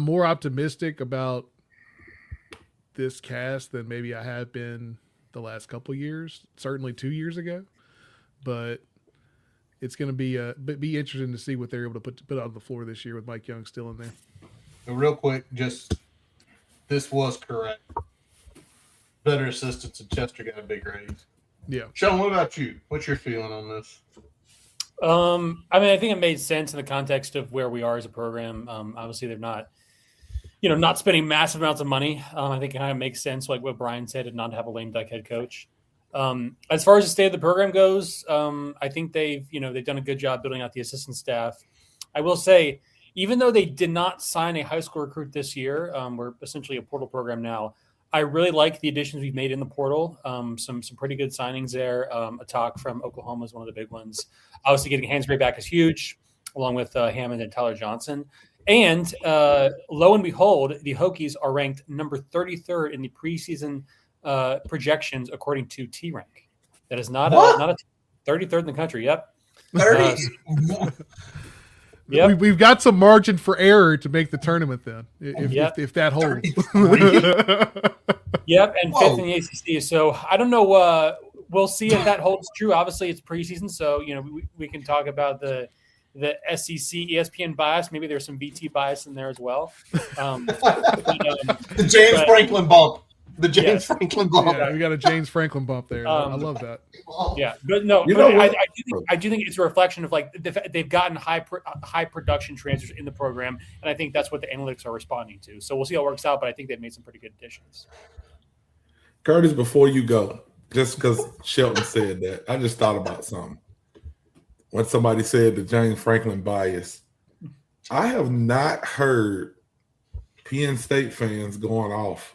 Speaker 3: more optimistic about this cast than maybe I have been the last couple of years, certainly 2 years ago, but it's going to be interesting to see what they're able to put on the floor this year with Mike Young still in there.
Speaker 2: So real quick, this was correct. Better assistants in Chester got a big raise.
Speaker 3: Yeah.
Speaker 2: Sheldon, what about you? What's your feeling on this?
Speaker 4: I think it made sense in the context of where we are as a program. Obviously, they're not, not spending massive amounts of money. I think it kind of makes sense, like what Brian said, to not have a lame duck head coach. As far as the state of the program goes, I think they've done a good job building out the assistant staff. I will say, even though they did not sign a high school recruit this year, we're essentially a portal program now. I really like the additions we've made in the portal. Some pretty good signings there. A talk from Oklahoma is one of the big ones. Obviously, getting Hansberry back is huge, along with Hammond and Tyler Johnson. And lo and behold, the Hokies are ranked number 33rd in the preseason projections according to T-Rank. That is not a 33rd in the country. Yep.
Speaker 2: 30.
Speaker 4: Yep.
Speaker 3: We've got some margin for error to make the tournament then, if that holds.
Speaker 4: Yep, and fifth in the ACC. So I don't know. We'll see if that holds true. Obviously, it's preseason, so we can talk about the SEC ESPN bias. Maybe there's some VT bias in there as well.
Speaker 2: The James Franklin bump. The James Franklin bump.
Speaker 3: Yeah, we got a James Franklin bump there. I love that.
Speaker 4: Yeah, but no, I do think it's a reflection of they've gotten high production transfers in the program, and I think that's what the analytics are responding to. So we'll see how it works out, but I think they've made some pretty good additions.
Speaker 5: Curtis, before you go, just because Shelton said that, I just thought about something. When somebody said the James Franklin bias, I have not heard Penn State fans going off,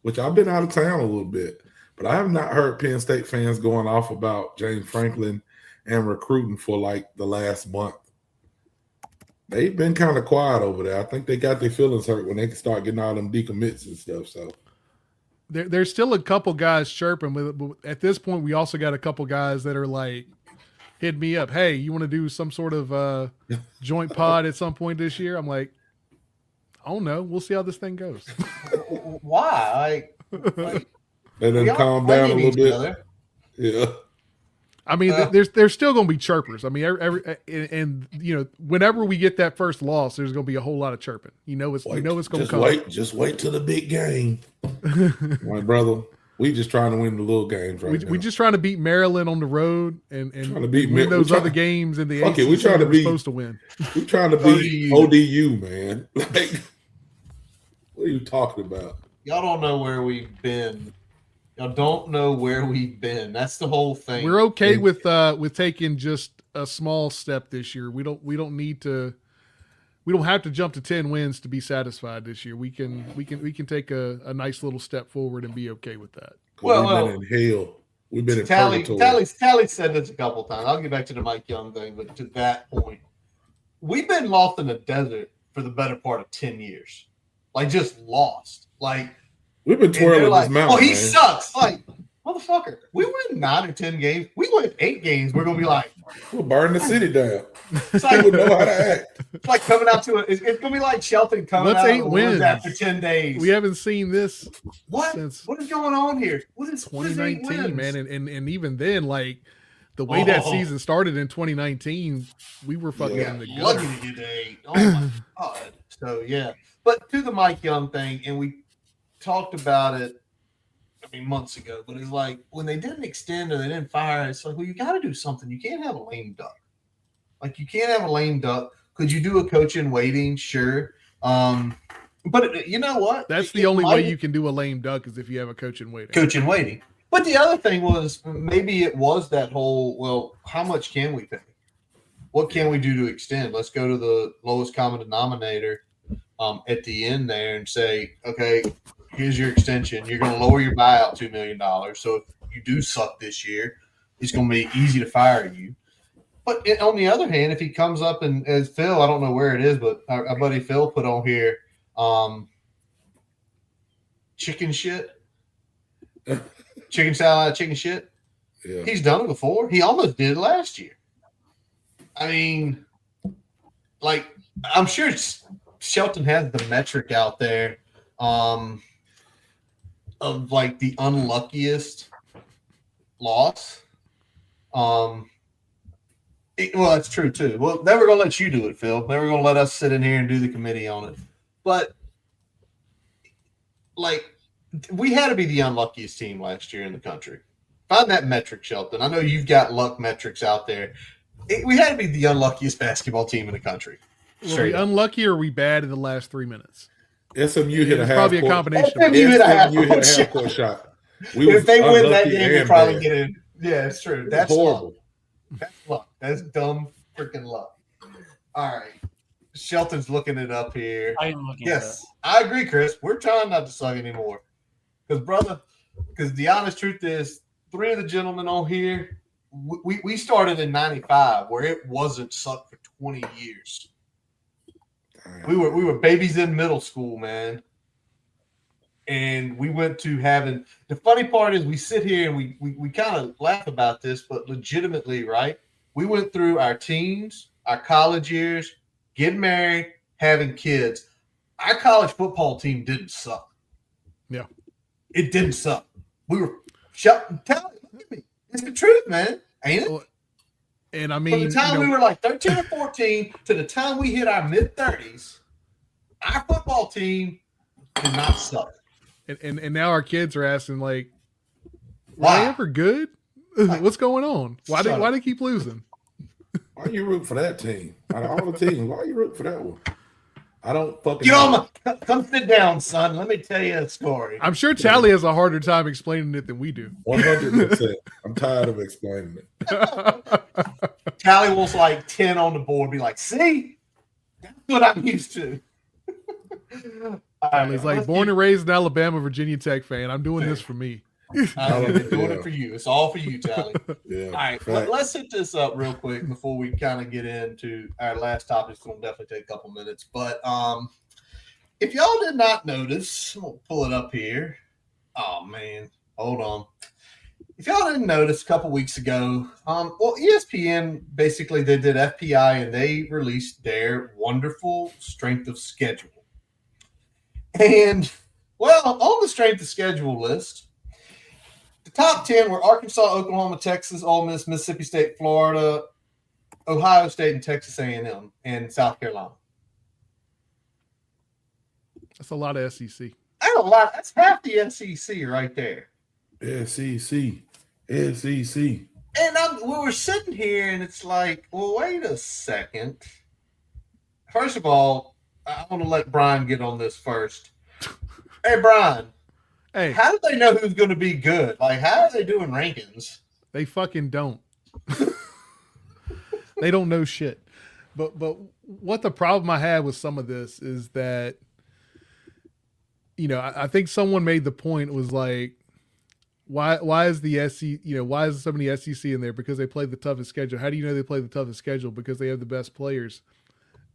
Speaker 5: which I've been out of town a little bit, but I have not heard Penn State fans going off about James Franklin and recruiting for the last month. They've been kind of quiet over there. I think they got their feelings hurt when they can start getting all them decommits and stuff. So
Speaker 3: there's still a couple guys chirping. But at this point, we also got a couple guys that are hit me up. Hey, you want to do some sort of joint pod at some point this year? I'm like, I don't know. We'll see how this thing goes.
Speaker 2: Why?
Speaker 5: Let them calm down a little bit.
Speaker 2: Other.
Speaker 5: Yeah.
Speaker 3: I mean, there's still going to be chirpers. I mean, and whenever we get that first loss, there's going to be a whole lot of chirping. It's going to come.
Speaker 5: Just wait till the big game. My brother, we just trying to win the little games right now.
Speaker 3: We just trying to beat Maryland on the road and
Speaker 5: trying to beat
Speaker 3: win those other games in the ACC.
Speaker 5: We trying to be
Speaker 3: supposed to win.
Speaker 5: We trying to beat ODU, man. Like, what are you talking about?
Speaker 2: Y'all don't know where we've been. Y'all don't know where we've been. That's the whole thing.
Speaker 3: We're okay with taking just a small step this year. We don't need to. We don't have to jump to 10 wins to be satisfied this year. We can take a nice little step forward and be okay with that.
Speaker 5: Well, we've been in hell. We've been in purgatory.
Speaker 2: Tally said this a couple times. I'll get back to the Mike Young thing, but to that point, we've been lost in the desert for the better part of 10 years. Like, just lost. Like,
Speaker 5: we've been twirling this mountain.
Speaker 2: Oh, he sucks. Like, motherfucker, we win 9 or 10 games. We win 8 games. We're gonna be like,
Speaker 5: we'll burn the city down.
Speaker 2: It's like,
Speaker 5: we know how to act.
Speaker 2: It's like coming out to it. It's gonna be like Shelton coming out 8 wins after 10 days.
Speaker 3: We haven't seen this.
Speaker 2: Since what is going on here? What is
Speaker 3: 2019, man? And even then, like the way that season started in 2019, we were fucking in the gutter.
Speaker 2: Lucky to get to 8. Oh my god. So yeah, but to the Mike Young thing, and we talked about it, I mean, months ago, but it's like when they didn't extend or they didn't fire, it's like, well, you got to do something. You can't have a lame duck. Like, you can't have a lame duck. Could you do a coach in waiting? Sure. But you know what?
Speaker 3: That's the only way you can do a lame duck is if you have a coach in waiting.
Speaker 2: Coach in waiting. But the other thing was maybe it was that whole, well, how much can we pay? What can we do to extend? Let's go to the lowest common denominator at the end there and say, okay, here's your extension. You're going to lower your buyout $2 million. So if you do suck this year, it's going to be easy to fire you. But on the other hand, if he comes up and as Phil, I don't know where it is, but our buddy Phil put on here, chicken shit, chicken salad, chicken shit.
Speaker 5: Yeah.
Speaker 2: He's done it before. He almost did it last year. I mean, like, I'm sure Shelton has the metric out there of like the unluckiest loss. Well, that's true too. Well, they were gonna let you do it, Phil. They were gonna let us sit in here and do the committee on it. But like, we had to be the unluckiest team last year in the country. Find that metric, Shelton. I know you've got luck metrics out there. We had to be the unluckiest basketball team in the country.
Speaker 3: Were we unlucky or were we bad in the last 3 minutes?
Speaker 5: SMU hit a half
Speaker 3: probably a combination.
Speaker 2: SMU hit a half
Speaker 5: court shot.
Speaker 2: If they win that game, they probably get in. Yeah, it's true. That's
Speaker 5: horrible.
Speaker 2: Luck. That's luck. That's dumb freaking luck. All right. Shelton's looking it up here.
Speaker 4: I am looking
Speaker 2: Yes, I agree, Chris. We're trying not to suck anymore. Because the honest truth is, 3 of the gentlemen on here, we started in 95 where it wasn't sucked for 20 years. We were babies in middle school, man. And we went to having – the funny part is we sit here and we kind of laugh about this, but legitimately, right? We went through our teens, our college years, getting married, having kids. Our college football team didn't suck.
Speaker 3: Yeah.
Speaker 2: It didn't suck. We were – look at me. It's the truth, man. Ain't it?
Speaker 3: Well, and I mean –
Speaker 2: from the time we were like 13 or 14 to the time we hit our mid-30s, our football team did not suck.
Speaker 3: And now our kids are asking, like, were
Speaker 2: Why?
Speaker 3: they ever good? What's going on? Why they keep losing?
Speaker 5: Why you root for that team? Out of all the teams, why you root for that one? I don't fucking
Speaker 2: come sit down, son. Let me tell you a story.
Speaker 3: I'm sure Tally has a harder time explaining it than we do.
Speaker 5: 100%. I'm tired of explaining it.
Speaker 2: Tally was like 10 on the board, be like, see? That's what I'm used to.
Speaker 3: He's like, born and raised in Alabama, Virginia Tech fan. I'm doing this for me.
Speaker 2: I'm doing it for you. It's all for you, Tally.
Speaker 5: Yeah.
Speaker 2: All right, let's hit this up real quick before we kind of get into our last topic. It's going to definitely take a couple minutes. But if y'all did not notice, I'm going to pull it up here. Oh, man. Hold on. If y'all didn't notice a couple weeks ago, ESPN, basically they did FPI and they released their wonderful strength of schedule. And, well, on the strength of schedule list, top 10 were Arkansas, Oklahoma, Texas, Ole Miss, Mississippi State, Florida, Ohio State, and Texas A&M, and South Carolina.
Speaker 3: That's a lot of SEC.
Speaker 2: That's a lot. That's half the SEC right there.
Speaker 5: SEC.
Speaker 2: And we were sitting here, and it's like, well, wait a second. First of all, I want to let Brian get on this first. Hey, Brian.
Speaker 3: Hey.
Speaker 2: How do they know who's going to be good? Like, how are they doing rankings?
Speaker 3: They fucking don't. They don't know shit. But what the problem I had with some of this is that, you know, I think someone made the point was like, why is the SEC, you know, why is so many SEC in there? Because they play the toughest schedule. How do you know they play the toughest schedule? Because they have the best players.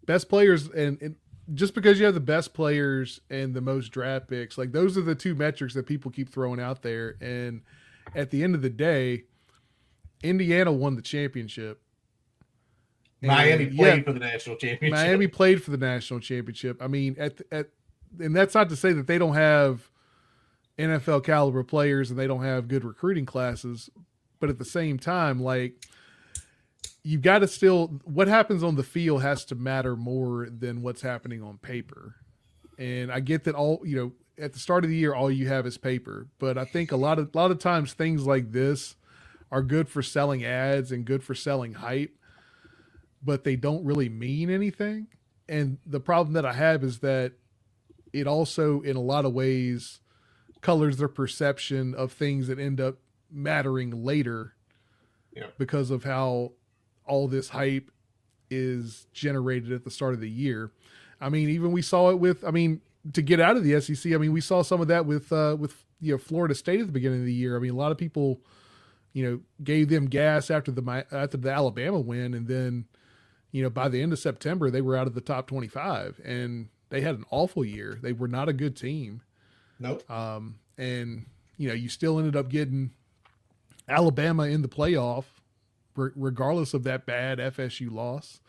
Speaker 3: And just because you have the best players and the most draft picks, like those are the two metrics that people keep throwing out there. And at the end of the day, Indiana won the championship.
Speaker 2: Miami played for the national championship.
Speaker 3: Miami played for the national championship. I mean, and that's not to say that they don't have NFL caliber players and they don't have good recruiting classes, but at the same time, like, you've got to still, what happens on the field has to matter more than what's happening on paper. And I get that all, you know, at the start of the year, all you have is paper, but I think a lot of times things like this are good for selling ads and good for selling hype, but they don't really mean anything. And the problem that I have is that it also, in a lot of ways, colors their perception of things that end up mattering later because of how all this hype is generated at the start of the year. I mean, even we saw it with, I mean, to get out of the SEC, I mean, we saw some of that with you know, Florida State at the beginning of the year. I mean, a lot of people, you know, gave them gas after the Alabama win, and then, you know, by the end of September, they were out of the top 25, and they had an awful year. They were not a good team.
Speaker 2: Nope.
Speaker 3: And, you know, you still ended up getting Alabama in the playoff, regardless of that bad FSU loss.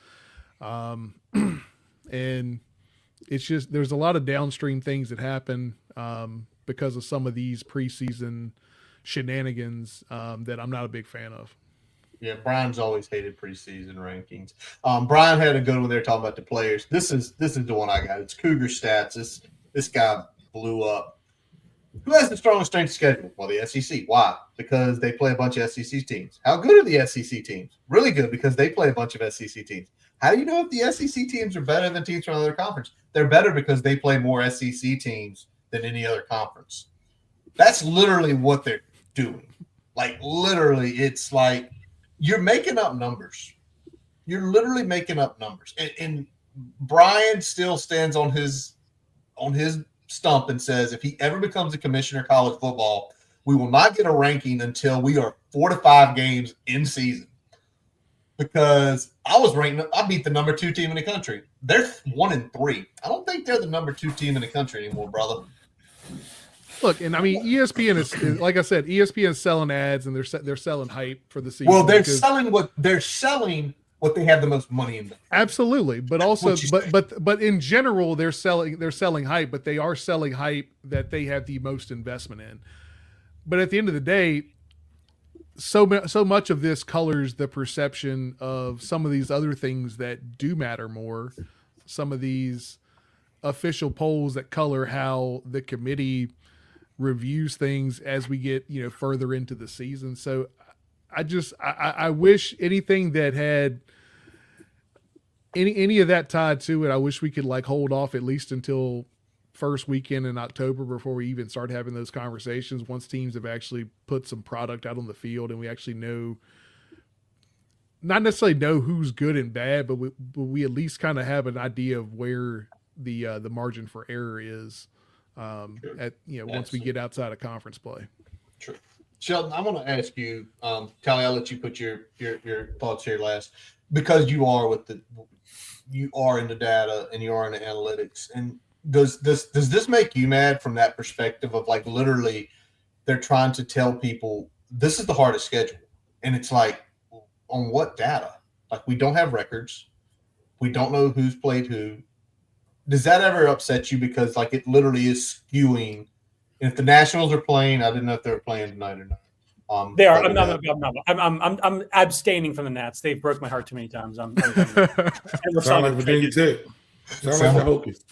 Speaker 3: And it's just, there's a lot of downstream things that happen because of some of these preseason shenanigans that I'm not a big fan of.
Speaker 2: Yeah, Brian's always hated preseason rankings. Brian had a good one there talking about the players. This is the one I got. It's Cougar Stats. This guy blew up. Who has the strongest strength schedule? Well, the SEC. Why? Because they play a bunch of SEC teams. How good are the SEC teams? Really good, because they play a bunch of SEC teams. How do you know if the SEC teams are better than teams from another conference? They're better because they play more SEC teams than any other conference. That's literally what they're doing. Like, literally, it's like you're making up numbers. You're literally making up numbers. And Brian still stands on his stump and says if he ever becomes a commissioner of college football, we will not get a ranking until we are 4 to 5 games in season. Because I beat the number 2 team in the country. They're 1-3. I don't think they're the number 2 team in the country anymore, brother.
Speaker 3: Look, and I mean, ESPN is like I said, ESPN is selling ads and they're selling hype for the season.
Speaker 2: Well, they're selling what they have the most money in.
Speaker 3: Absolutely, but also, but in general, they're selling hype, but they are selling hype that they have the most investment in. But at the end of the day, so much of this colors the perception of some of these other things that do matter more. Some of these official polls that color how the committee reviews things as we get, you know, further into the season. So I wish anything that had any of that tied to it, I wish we could like hold off at least until first weekend in October before we even start having those conversations, once teams have actually put some product out on the field and we actually know, not necessarily know who's good and bad, but we at least kind of have an idea of where the margin for error is once we get outside of conference play.
Speaker 2: True. Sheldon, I want to ask you, Tally, I'll let you put your thoughts here last, because you are in the data and you are in the analytics. And does this make you mad from that perspective of like literally they're trying to tell people this is the hardest schedule, and it's like, on what data? Like, we don't have records, we don't know who's played who. Does that ever upset you? Because like it literally is skewing. If the Nationals are playing, I didn't know if they were playing tonight or not.
Speaker 4: They are.
Speaker 2: but,
Speaker 4: I'm abstaining from the Nats. They've broke my heart too many times.
Speaker 5: Sound like Virginia Tech. Sound like the Hokies.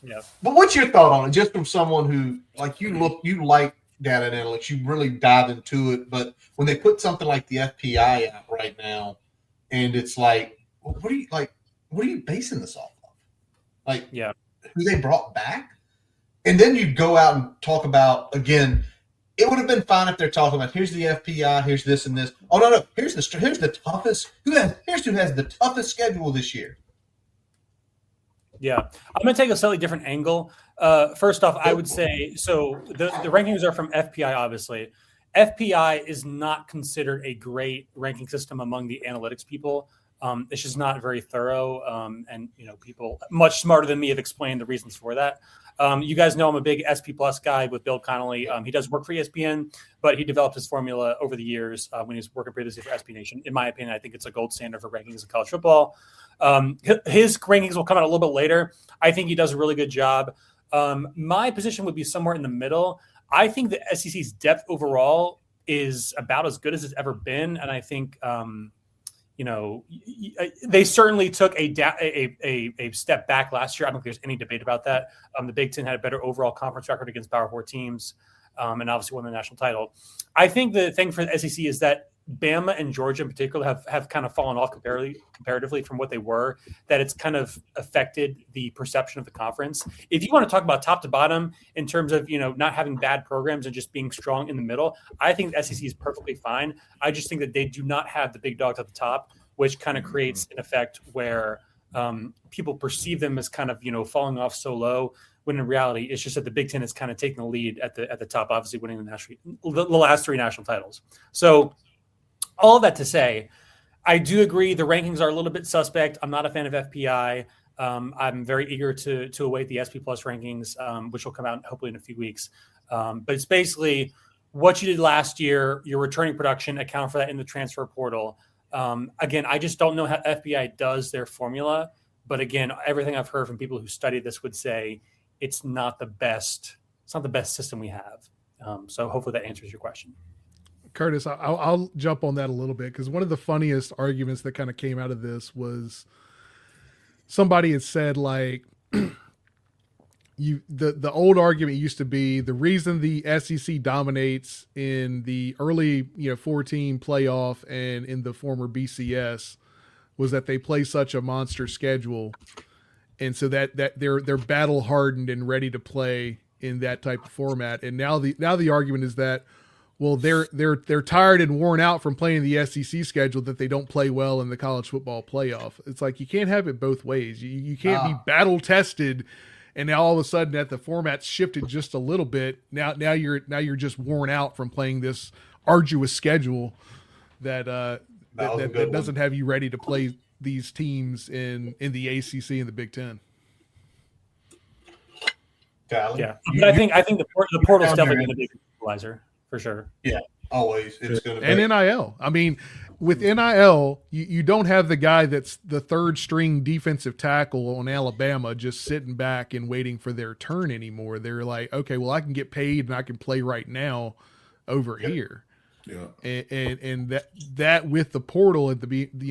Speaker 4: Yeah.
Speaker 2: But what's your thought on it? Just from someone who, like, you like data analytics, you really dive into it. But when they put something like the FPI out right now, and it's like, what are you basing this off of? Like, who they brought back? And then you go out and talk about, again, it would have been fine if they're talking about, here's the FPI, here's this and this. Oh, no, here's the toughest. Here's who has the toughest schedule this year.
Speaker 4: Yeah, I'm going to take a slightly different angle. First off, I would say, so the rankings are from FPI, obviously. FPI is not considered a great ranking system among the analytics people. It's just not very thorough. And, people much smarter than me have explained the reasons for that. You guys know I'm a big SP Plus guy with Bill Connolly. He does work for ESPN, but he developed his formula over the years when he was working previously for SB Nation. In my opinion, I think it's a gold standard for rankings of college football. His rankings will come out a little bit later. I think he does a really good job. My position would be somewhere in the middle. I think the SEC's depth overall is about as good as it's ever been. And I think, they certainly took a step back last year. I don't think there's any debate about that. The Big Ten had a better overall conference record against Power 4 teams, and obviously won the national title. I think the thing for the SEC is that Bama and Georgia in particular have kind of fallen off comparatively from what they were, that it's kind of affected the perception of the conference. If you want to talk about top to bottom in terms of, not having bad programs and just being strong in the middle, I think the SEC is perfectly fine. I just think that they do not have the big dogs at the top, which kind of creates an effect where people perceive them as kind of, falling off so low, when in reality, it's just that the Big Ten is kind of taking the lead at the top, obviously winning the last 3 national titles. So all of that to say, I do agree the rankings are a little bit suspect. I'm not a fan of FPI. I'm very eager to await the SP Plus rankings, which will come out hopefully in a few weeks. But it's basically what you did last year, your returning production, account for that in the transfer portal. Again, I just don't know how FPI does their formula. But again, everything I've heard from people who study this would say it's not the best. It's not the best system we have. So hopefully that answers your question.
Speaker 3: Curtis, I'll jump on that a little bit, because one of the funniest arguments that kind of came out of this was somebody had said, like, the old argument used to be the reason the SEC dominates in the early 14 playoff and in the former BCS was that they play such a monster schedule, and so that they're battle hardened and ready to play in that type of format. And now the argument is that, well, they're tired and worn out from playing the SEC schedule, that they don't play well in the college football playoff. It's like, you can't have it both ways. You can't be battle tested, and now all of a sudden that the format's shifted just a little bit. Now you're just worn out from playing this arduous schedule that doesn't have you ready to play these teams in the ACC and the Big Ten.
Speaker 4: Yeah, but I think the portal's definitely going to be an equalizer. For sure.
Speaker 2: Yeah, always. It's going to be.
Speaker 3: And NIL. I mean, with NIL, you don't have the guy that's the third string defensive tackle on Alabama just sitting back and waiting for their turn anymore. They're like, okay, well, I can get paid and I can play right now over here. Yeah. And that with the portal at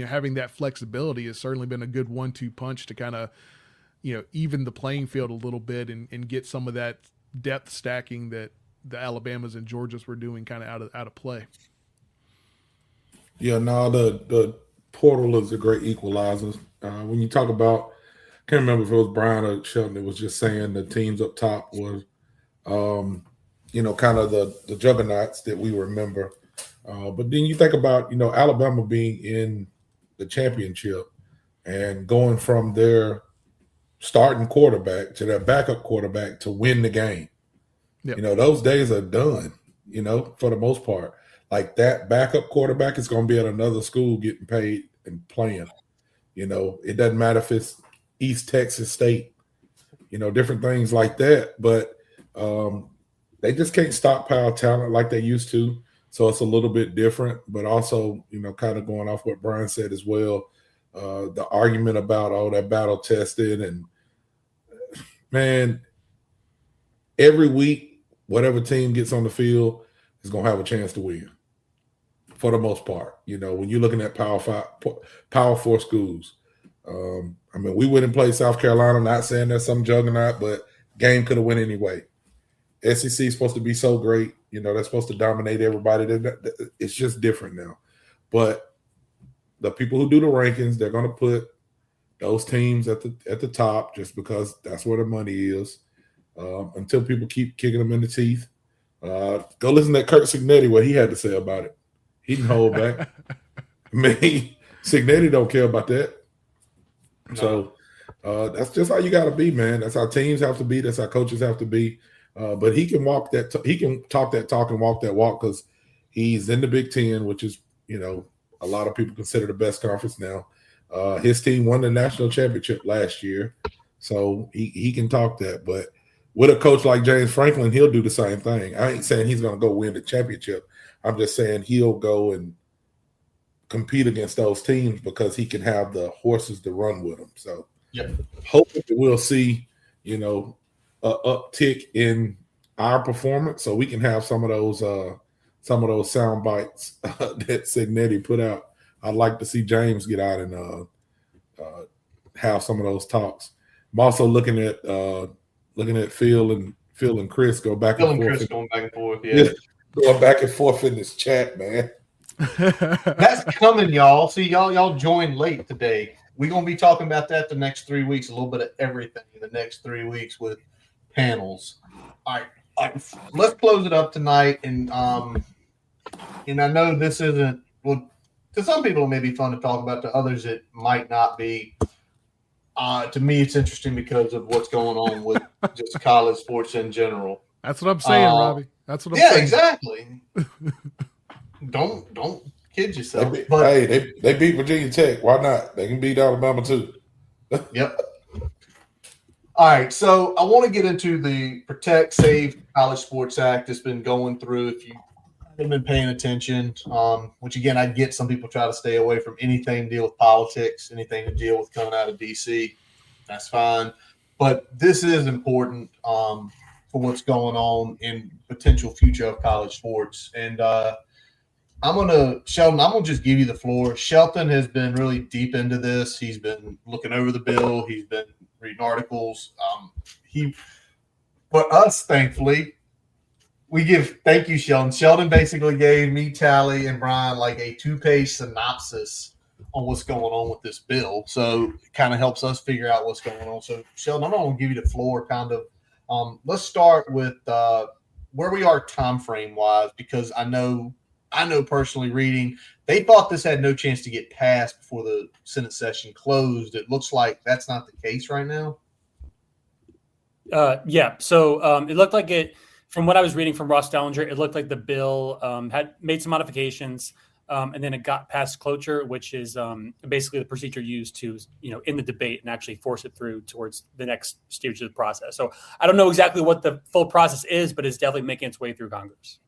Speaker 3: having that flexibility has certainly been a good 1-2 punch to kind of, even the playing field a little bit and get some of that depth stacking that the Alabamas and Georgias were doing kind of out of play.
Speaker 5: Yeah, no, the portal is a great equalizer. When you talk about, I can't remember if it was Brian or Shelton that was just saying the teams up top were, kind of the juggernauts that we remember. But then you think about, Alabama being in the championship and going from their starting quarterback to their backup quarterback to win the game. Yep. Those days are done, for the most part. Like, that backup quarterback is going to be at another school getting paid and playing. It doesn't matter if it's East Texas State, different things like that. But they just can't stockpile talent like they used to. So it's a little bit different. But also, kind of going off what Brian said as well, the argument about, that battle tested. And, man, every week, whatever team gets on the field is going to have a chance to win. for the most part. You know, when you're looking at Power 4 schools. I mean, we went and played South Carolina, not saying that's some juggernaut, but game could have went anyway. SEC is supposed to be so great. You know, they're supposed to dominate everybody. It's just different now. But the people who do the rankings, they're going to put those teams at the top just because that's where the money is. Until people keep kicking them in the teeth. Go listen to Kurt Signetti, what he had to say about it. He didn't hold back. I mean, Signetti don't care about that. So that's just how you got to be, man. That's how teams have to be. That's how coaches have to be. But he can walk that. He can talk that talk and walk that walk because he's in the Big Ten, which is, you know, a lot of people consider the best conference now. His team won the national championship last year, so he can talk that. But with a coach like James Franklin, he'll do the same thing. I ain't saying he's going to go win the championship. I'm just saying he'll go and compete against those teams because he can have the horses to run with them. So, hopefully we'll see, you know, a uptick in our performance, so we can have some of those sound bites that Signetti put out. I'd like to see James get out and have some of those talks. I'm also looking at Phil and Chris go back and forth.
Speaker 2: Chris going back and forth, yeah.
Speaker 5: Going back and forth in this chat, man.
Speaker 2: That's coming, y'all. See, y'all joined late today. We're gonna be talking about that the next 3 weeks, a little bit of everything in the next 3 weeks with panels. All right, let's close it up tonight. And I know this isn't, well, to some people it may be fun to talk about, to others it might not be. To me, it's interesting because of what's going on with just college sports in general.
Speaker 3: That's what I'm saying, Robbie. That's what I'm saying.
Speaker 2: Yeah, exactly. Don't kid yourself.
Speaker 5: They beat Virginia Tech. Why not? They can beat Alabama too.
Speaker 2: Yep. All right, so I want to get into the Protect, Save College Sports Act that's been going through. If you haven't been paying attention, which again, I get some people try to stay away from anything to deal with politics, anything to deal with coming out of D.C. That's fine. But this is important for what's going on in potential future of college sports. And Sheldon, I'm going to just give you the floor. Shelton has been really deep into this. He's been looking over the bill. He's been reading articles. For us, thankfully, thank you, Sheldon. Sheldon basically gave me, Tally, and Brian like a 2-page synopsis on what's going on with this bill. So it kind of helps us figure out what's going on. So, Sheldon, I'm going to give you the floor kind of. Let's start with where we are time frame wise, because I know personally reading, they thought this had no chance to get passed before the Senate session closed. It looks like that's not the case right now.
Speaker 4: Yeah. So it looked like it, from what I was reading from Ross Dellinger, it looked like the bill had made some modifications, and then it got past cloture, which is basically the procedure used to, in the debate and actually force it through towards the next stage of the process. So I don't know exactly what the full process is, but it's definitely making its way through Congress.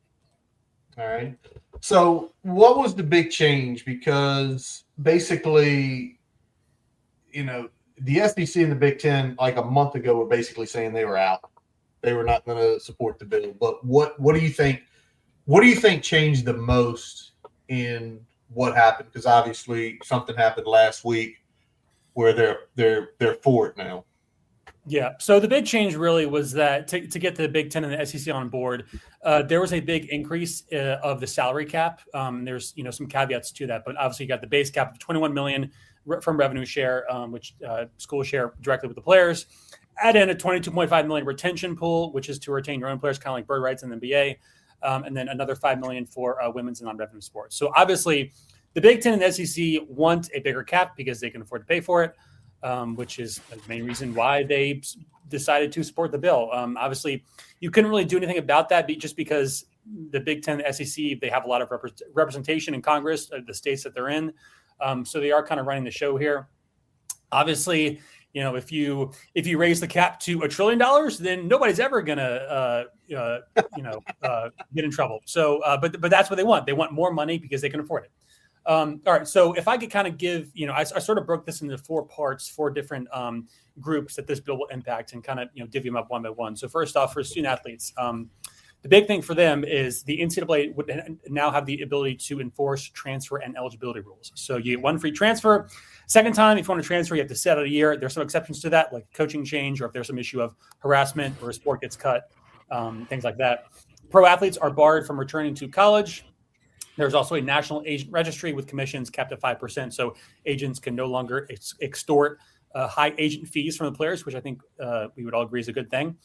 Speaker 2: All right. So what was the big change? Because basically, the SEC and the Big Ten, like a month ago, were basically saying they were out. They were not going to support the bill. But what do you think? What do you think changed the most in what happened? Because obviously something happened last week where they're for it now.
Speaker 4: Yeah. So the big change really was that to get the Big Ten and the SEC on board, there was a big increase of the salary cap. There's some caveats to that, but obviously you got the base cap of $21 million from revenue share, which schools share directly with the players. Add in a $22.5 million retention pool, which is to retain your own players, kind of like bird rights in the NBA, and then another $5 million for women's and non-revenue sports. So obviously, the Big Ten and the SEC want a bigger cap because they can afford to pay for it. Which is the main reason why they decided to support the bill. Obviously, you couldn't really do anything about that just because the Big Ten, the SEC, they have a lot of representation in Congress, the states that they're in. So they are kind of running the show here. Obviously, if you raise the cap to $1 trillion, then nobody's ever going to, get in trouble. So, but that's what they want. They want more money because they can afford it. All right. So if I could kind of give, I sort of broke this into 4 parts, 4 different groups that this bill will impact and kind of, divvy them up one by one. So first off, for student athletes, The big thing for them is the NCAA would now have the ability to enforce transfer and eligibility rules. So you get one free transfer. Second time, if you want to transfer, you have to sit out a year. There's some exceptions to that, like coaching change, or if there's some issue of harassment or a sport gets cut, things like that. Pro athletes are barred from returning to college. There's also a national agent registry with commissions capped at 5%. So agents can no longer extort high agent fees from the players, which I think we would all agree is a good thing.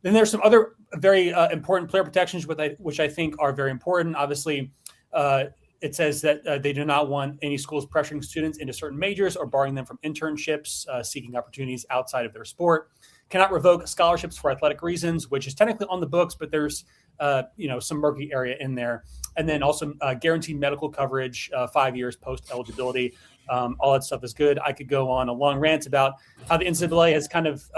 Speaker 4: Then there's some other very important player protections, which I think are very important. Obviously, it says that they do not want any schools pressuring students into certain majors or barring them from internships, seeking opportunities outside of their sport. Cannot revoke scholarships for athletic reasons, which is technically on the books, but there's some murky area in there. And then also guaranteed medical coverage 5 years post eligibility. All that stuff is good. I could go on a long rant about how the NCAA has kind of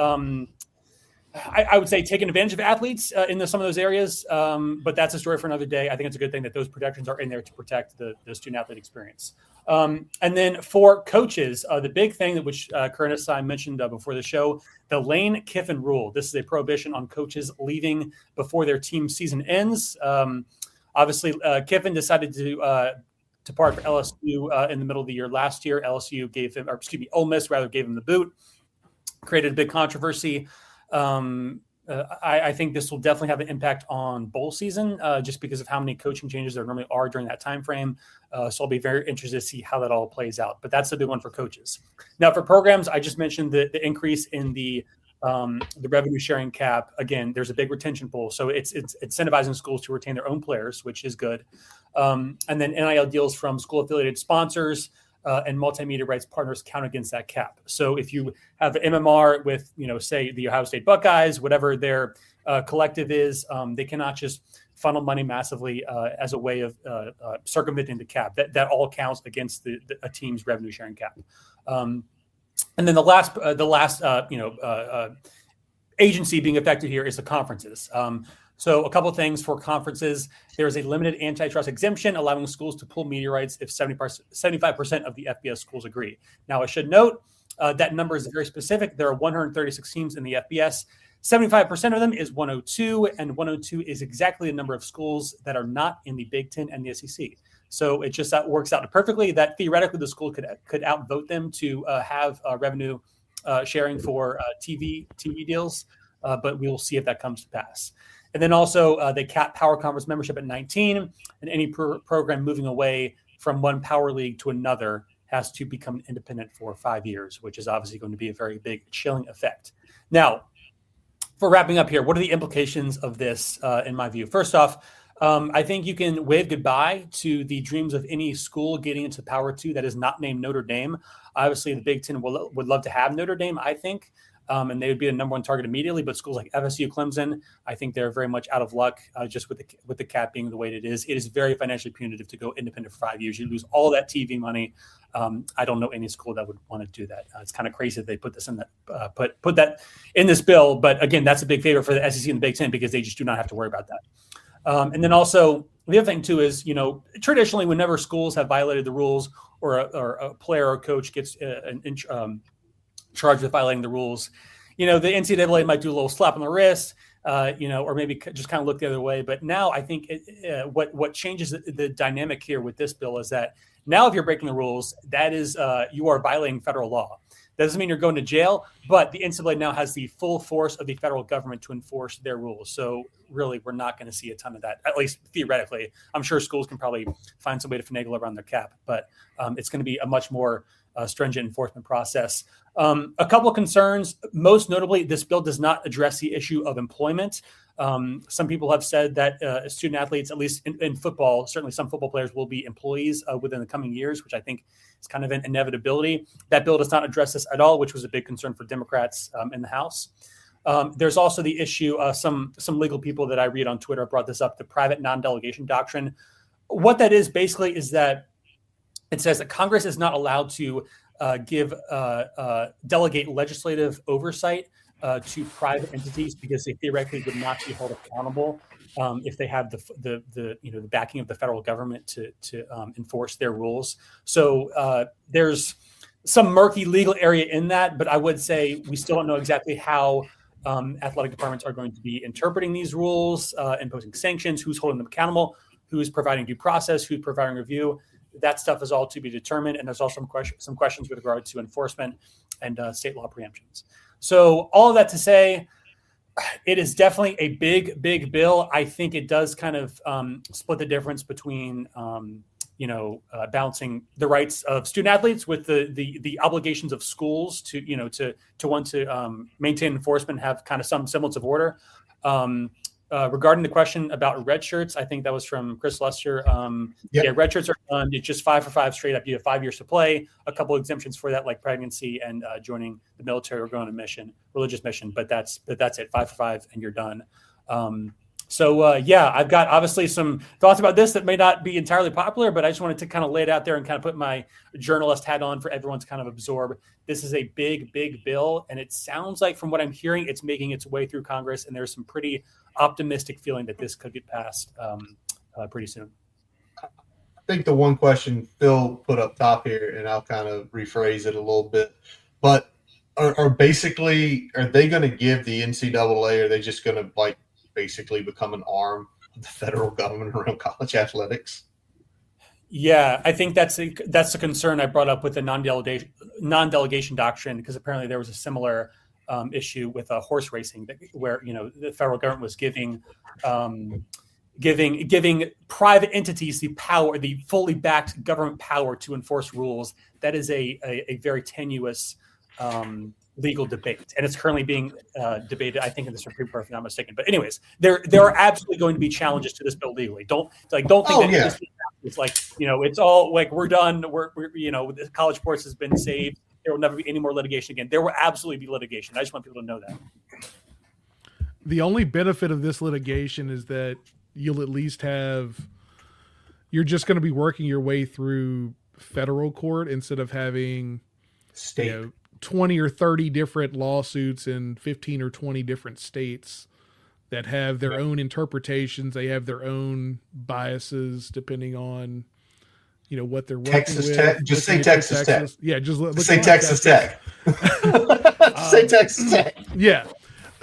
Speaker 4: I would say taken advantage of athletes in some of those areas, but that's a story for another day. I think it's a good thing that those protections are in there to protect the student athlete experience. And then for coaches, the big thing that which Curtis I mentioned before the show, the Lane Kiffin rule. This is a prohibition on coaches leaving before their team season ends. Obviously, Kiffin decided to depart for LSU in the middle of the year last year. Ole Miss rather gave him the boot, created a big controversy. I think this will definitely have an impact on bowl season, just because of how many coaching changes there normally are during that time frame. So I'll be very interested to see how that all plays out. But that's the big one for coaches. Now for programs, I just mentioned the increase in the revenue sharing cap. Again, there's a big retention pool, so it's incentivizing schools to retain their own players, which is good. And then NIL deals from school affiliated sponsors. And multimedia rights partners count against that cap. So if you have an MMR with, say the Ohio State Buckeyes, whatever their collective is, they cannot just funnel money massively as a way of circumventing the cap. That all counts against a team's revenue sharing cap. And then the last agency being affected here is the conferences. So a couple of things for conferences. There is a limited antitrust exemption allowing schools to pull media rights if 75% of the FBS schools agree. Now, I should note that number is very specific. There are 136 teams in the FBS. 75% of them is 102, and 102 is exactly the number of schools that are not in the Big Ten and the SEC. So it just works out perfectly that theoretically the school could outvote them to have revenue sharing for TV deals, but we will see if that comes to pass. And then also they cap Power Conference membership at 19, and any program moving away from one power league to another has to become independent for 5 years, which is obviously going to be a very big chilling effect. Now, for wrapping up here, what are the implications of this in my view? First off, I think you can wave goodbye to the dreams of any school getting into Power 2 that is not named Notre Dame. Obviously, the Big Ten would love to have Notre Dame, I think. And they would be the number one target immediately. But schools like FSU, Clemson, I think they're very much out of luck just with the cap being the way it is. It is very financially punitive to go independent for 5 years. You lose all that TV money. I don't know any school that would want to do that. It's kind of crazy that they put this in that put that in this bill. But again, that's a big favor for the SEC and the Big Ten because they just do not have to worry about that. And then also the other thing too is traditionally whenever schools have violated the rules or a player or coach gets charged with violating the rules, the NCAA might do a little slap on the wrist, or maybe just kind of look the other way. But now I think what changes the dynamic here with this bill is that now if you're breaking the rules, that is you are violating federal law. That doesn't mean you're going to jail, but the NCAA now has the full force of the federal government to enforce their rules. So really, we're not going to see a ton of that, at least theoretically. I'm sure schools can probably find some way to finagle around their cap, but it's going to be a much more stringent enforcement process. A couple of concerns, most notably, this bill does not address the issue of employment. Some people have said that student athletes, at least in football, certainly some football players will be employees within the coming years, which I think is kind of an inevitability. That bill does not address this at all, which was a big concern for Democrats in the House. There's also the issue, some legal people that I read on Twitter brought this up, the private non-delegation doctrine. What that is basically is that it says that Congress is not allowed to delegate legislative oversight to private entities because they theoretically would not be held accountable if they have the backing of the federal government to enforce their rules. So there's some murky legal area in that, but I would say we still don't know exactly how athletic departments are going to be interpreting these rules, imposing sanctions, who's holding them accountable, who's providing due process, who's providing review. That stuff is all to be determined. And there's also some questions with regard to enforcement and state law preemptions. So all of that to say, it is definitely a big, big bill. I think it does kind of split the difference between, balancing the rights of student athletes with the obligations of schools to want to maintain enforcement, have kind of some semblance of order. Regarding the question about red shirts, I think that was from Chris Lester. Red shirts are done. It's just 5 for 5 straight up. You have 5 years to play. A couple exemptions for that, like pregnancy and joining the military or going on a mission, religious mission. But that's it. 5 for 5, and you're done. I've got obviously some thoughts about this that may not be entirely popular, but I just wanted to kind of lay it out there and kind of put my journalist hat on for everyone to kind of absorb. This is a big, big bill, and it sounds like from what I'm hearing, it's making its way through Congress, and there's some pretty optimistic feeling that this could get passed pretty soon.
Speaker 2: I think the one question Phil put up top here, and I'll kind of rephrase it a little bit, but are they going to give the NCAA, or are they just going to basically become an arm of the federal government around college athletics?
Speaker 4: Yeah, I think that's the concern I brought up with the non-delegation doctrine, because apparently there was a similar issue with horse racing where the federal government was giving private entities the power, the fully backed government power to enforce rules. That is a very tenuous legal debate, and it's currently being debated, I think, in the Supreme Court, if I'm not mistaken. But anyways, there are absolutely going to be challenges to this bill legally. Don't think that it's it's all like we're done. We're college sports has been saved. There will never be any more litigation again. There will absolutely be litigation. I just want people to know that.
Speaker 3: The only benefit of this litigation is that you'll at least you're just going to be working your way through federal court instead of having
Speaker 2: state.
Speaker 3: 20 or 30 different lawsuits in 15 or 20 different states that have their own interpretations. They have their own biases depending on, what they're working with.
Speaker 2: Tech. Just say Texas Tech.
Speaker 3: Yeah, just
Speaker 2: say Texas Tech. Say Texas Tech.
Speaker 3: Yeah.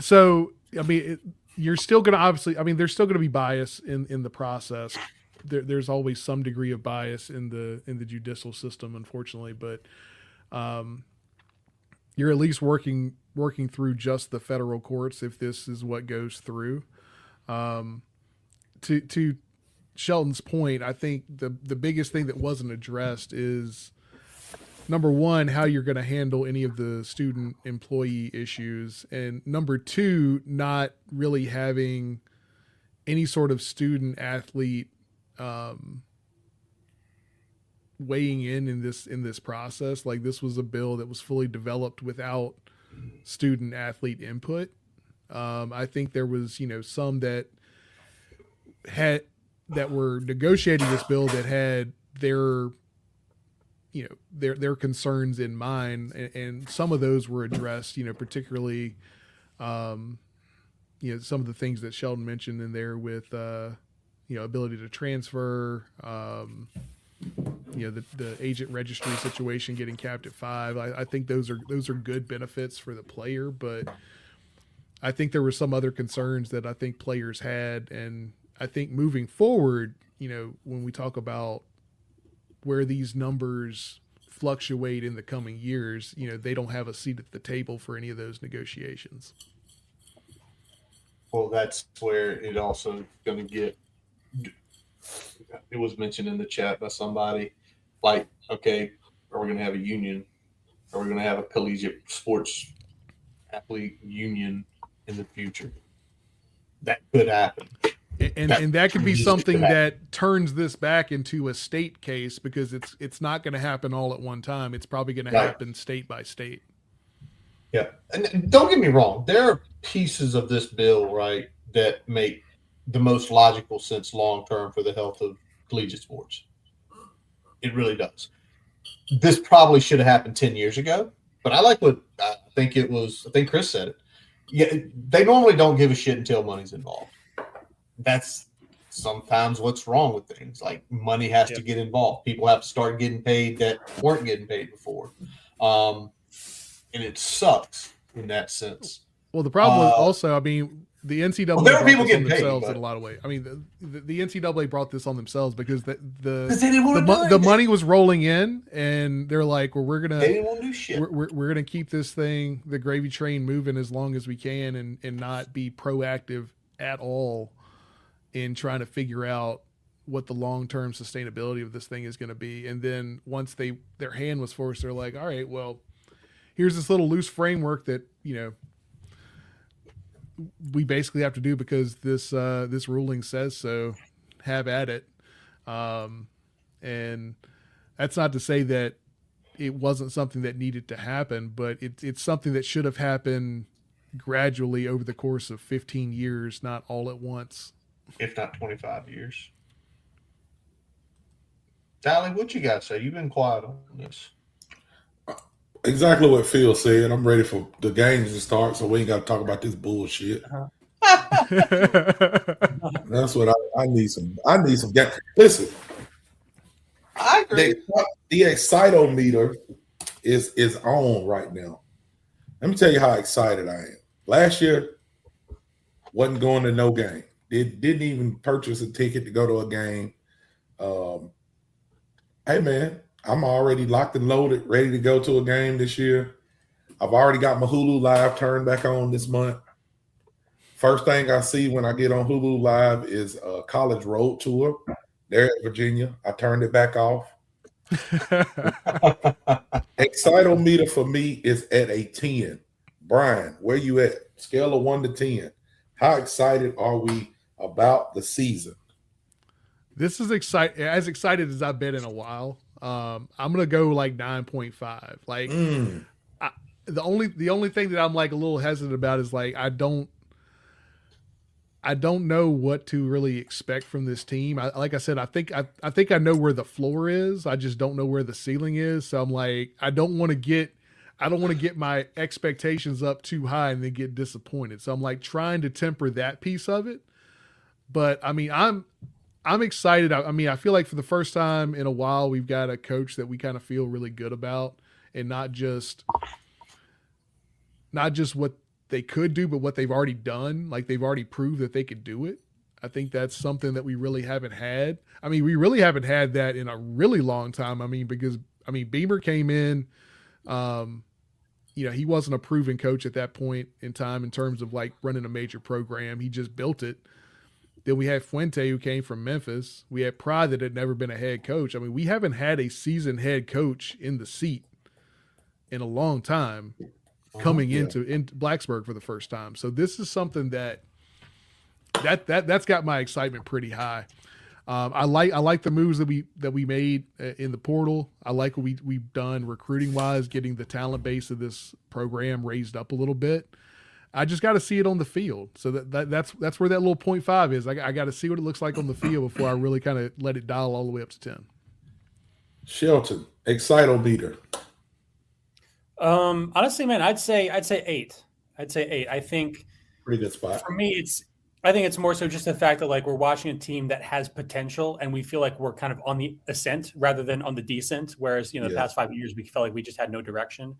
Speaker 3: So, I mean, you're still going to obviously, there's still going to be bias in the process. There's always some degree of bias in the judicial system, unfortunately, but you're at least working through just the federal courts if this is what goes through. To Shelton's point, I think the biggest thing that wasn't addressed is, number one, how you're going to handle any of the student employee issues, and number two, not really having any sort of student athlete weighing in this process. Like, this was a bill that was fully developed without student athlete input. I think there was, some that were negotiating this bill that had their concerns in mind, and some of those were addressed, particularly, some of the things that Sheldon mentioned in there with, ability to transfer, the agent registry situation getting capped at 5. I think those are good benefits for the player, but I think there were some other concerns that I think players had, and I think moving forward, when we talk about where these numbers fluctuate in the coming years, they don't have a seat at the table for any of those negotiations.
Speaker 2: Well, that's where it also going to get. It was mentioned in the chat by somebody, like, okay, are we going to have a union? Are we going to have a collegiate sports athlete union in the future? That could happen.
Speaker 3: And that could be something that turns this back into a state case, because it's not going to happen all at one time. It's probably going to happen state by state.
Speaker 2: Yeah. And don't get me wrong. There are pieces of this bill, right, that make the most logical sense long-term for the health of collegiate sports. It really does. This probably should have happened 10 years ago, but I like what I think Chris said it. Yeah, they normally don't give a shit until money's involved. That's sometimes what's wrong with things. Like, money has to get involved. People have to start getting paid that weren't getting paid before. And it sucks in that sense.
Speaker 3: Well, the problem was also, I mean, the NCAA
Speaker 2: there
Speaker 3: brought
Speaker 2: were people
Speaker 3: this on
Speaker 2: getting paid,
Speaker 3: themselves
Speaker 2: but-
Speaker 3: in a lot of ways. I mean, the NCAA brought this on themselves because
Speaker 2: Because they didn't want to do it.
Speaker 3: the money was rolling in, and they're like, well,
Speaker 2: They didn't want to do shit.
Speaker 3: we're gonna keep this thing, the gravy train, moving as long as we can, and not be proactive at all in trying to figure out what the long-term sustainability of this thing is going to be. And then once their hand was forced, they're like, all right, well, here's this little loose framework that, you know, we basically have to do because this ruling says so. Have at it. And that's not to say that it wasn't something that needed to happen, but it's something that should have happened gradually over the course of 15 years, not all at once.
Speaker 2: If not 25 years. Tally, what you got to say? You've been quiet on this.
Speaker 5: Exactly what Phil said. I'm ready for the games to start, so we ain't got to talk about this bullshit. That's what I need. I need some games. Listen,
Speaker 2: I agree.
Speaker 5: the excitometer is on right now. Let me tell you how excited I am. Last year, wasn't going to no game. Didn't even purchase a ticket to go to a game. Hey man, I'm already locked and loaded, ready to go to a game this year. I've already got my Hulu Live turned back on this month. First thing I see when I get on Hulu Live is a college road tour there at Virginia. I turned it back off. Excitometer for me is at a 10. Brian, where you at? Scale of 1 to 10. How excited are we about the season?
Speaker 3: This is as excited as I've been in a while. I'm gonna go like 9.5. Like the only thing that I'm like a little hesitant about is like I don't know what to really expect from this team. Like I said, I think I know where the floor is. I just don't know where the ceiling is. So I'm like, I don't want to get my expectations up too high and then get disappointed. So I'm like trying to temper that piece of it. But I mean, I'm excited. I mean, I feel like for the first time in a while, we've got a coach that we kind of feel really good about, and not just what they could do, but what they've already done. Like they've already proved that they could do it. I think that's something that we really haven't had. I mean, we really haven't had that in a really long time. I mean, because Beamer came in, you know, he wasn't a proven coach at that point in time in terms of like running a major program. He just built it. Then we had Fuente, who came from Memphis. We had Pry, that had never been a head coach. I mean, we haven't had a seasoned head coach in the seat in a long time coming into Blacksburg for the first time. So this is something that's got my excitement pretty high. I like the moves that we made in the portal. I like what we've done recruiting wise, getting the talent base of this program raised up a little bit. I just got to see it on the field. So that's where that little 0.5 is. I got to see what it looks like on the field before I really kind of let it dial all the way up to 10.
Speaker 5: Shelton, excitometer.
Speaker 4: Honestly, man, I'd say 8. I'd say 8. I think
Speaker 5: Pretty good spot.
Speaker 4: for me, I think it's more so just the fact that like we're watching a team that has potential and we feel like we're kind of on the ascent rather than on the descent. Whereas, you know, the past 5 years, we felt like we just had no direction.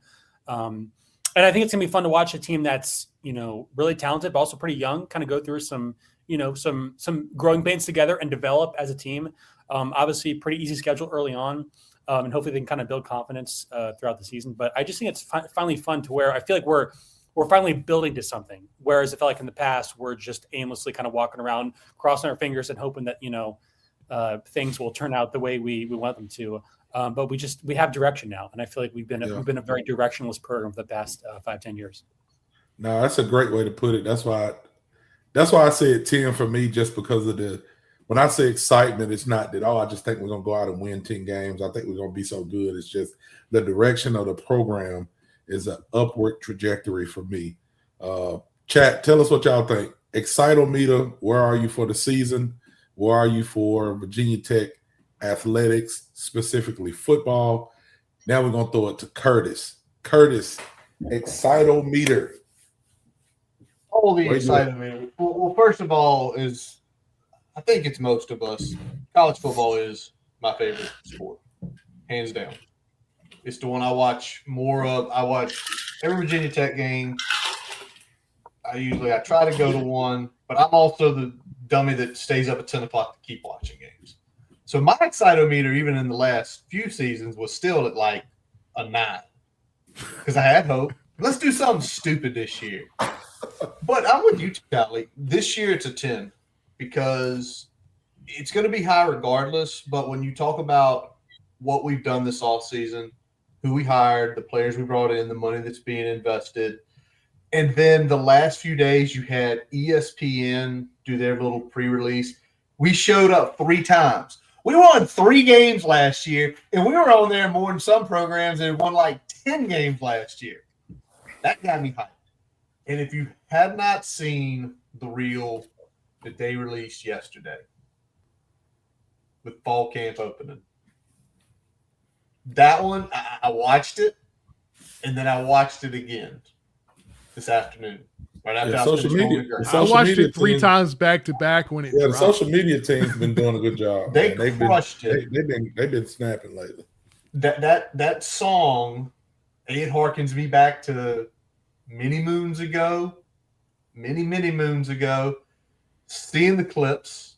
Speaker 4: And I think it's gonna be fun to watch a team that's, you know, really talented, but also pretty young, kind of go through some growing pains together and develop as a team. Obviously pretty easy schedule early on. And hopefully they can kind of build confidence throughout the season. But I just think it's finally fun to where I feel like we're finally building to something. Whereas I felt like in the past, we're just aimlessly kind of walking around, crossing our fingers and hoping that, you know, things will turn out the way we want them to. But we have direction now. And I feel like we've been a very directionless program for the past 5-10 years.
Speaker 5: No, that's a great way to put it. That's why I said 10 for me, just because of when I say excitement, it's not that, I just think we're going to go out and win 10 games. I think we're going to be so good. It's just the direction of the program is an upward trajectory for me. Chat, tell us what y'all think. Excitometer, where are you for the season? Where are you for Virginia Tech athletics, specifically football? Now we're going to throw it to Curtis. Curtis, excitometer.
Speaker 2: Oh, the excitement. Well, first of all, I think it's most of us. College football is my favorite sport, hands down. It's the one I watch more of. I watch every Virginia Tech game. I try to go to one, but I'm also the dummy that stays up at 10 o'clock to keep watching games. So my excitometer, even in the last few seasons, was still at like a 9 because I had hope. Let's do something stupid this year. But I'm with you, Callie. This year it's a 10 because it's going to be high regardless. But when you talk about what we've done this offseason, who we hired, the players we brought in, the money that's being invested, and then the last few days you had ESPN do their little pre-release. We showed up 3 times. We won 3 games last year, and we were on there more than some programs that won like 10 games last year. That got me hyped. And if you have not seen the reel that they released yesterday with fall camp opening, that one, I watched it, and then I watched it again this afternoon. Right after
Speaker 5: social media.
Speaker 3: I watched it 3 times back to back when it dropped.
Speaker 5: The social media team's been doing a good job.
Speaker 2: They've crushed it.
Speaker 5: They've been snapping lately.
Speaker 2: That song, it harkens me back to many moons ago, seeing the clips.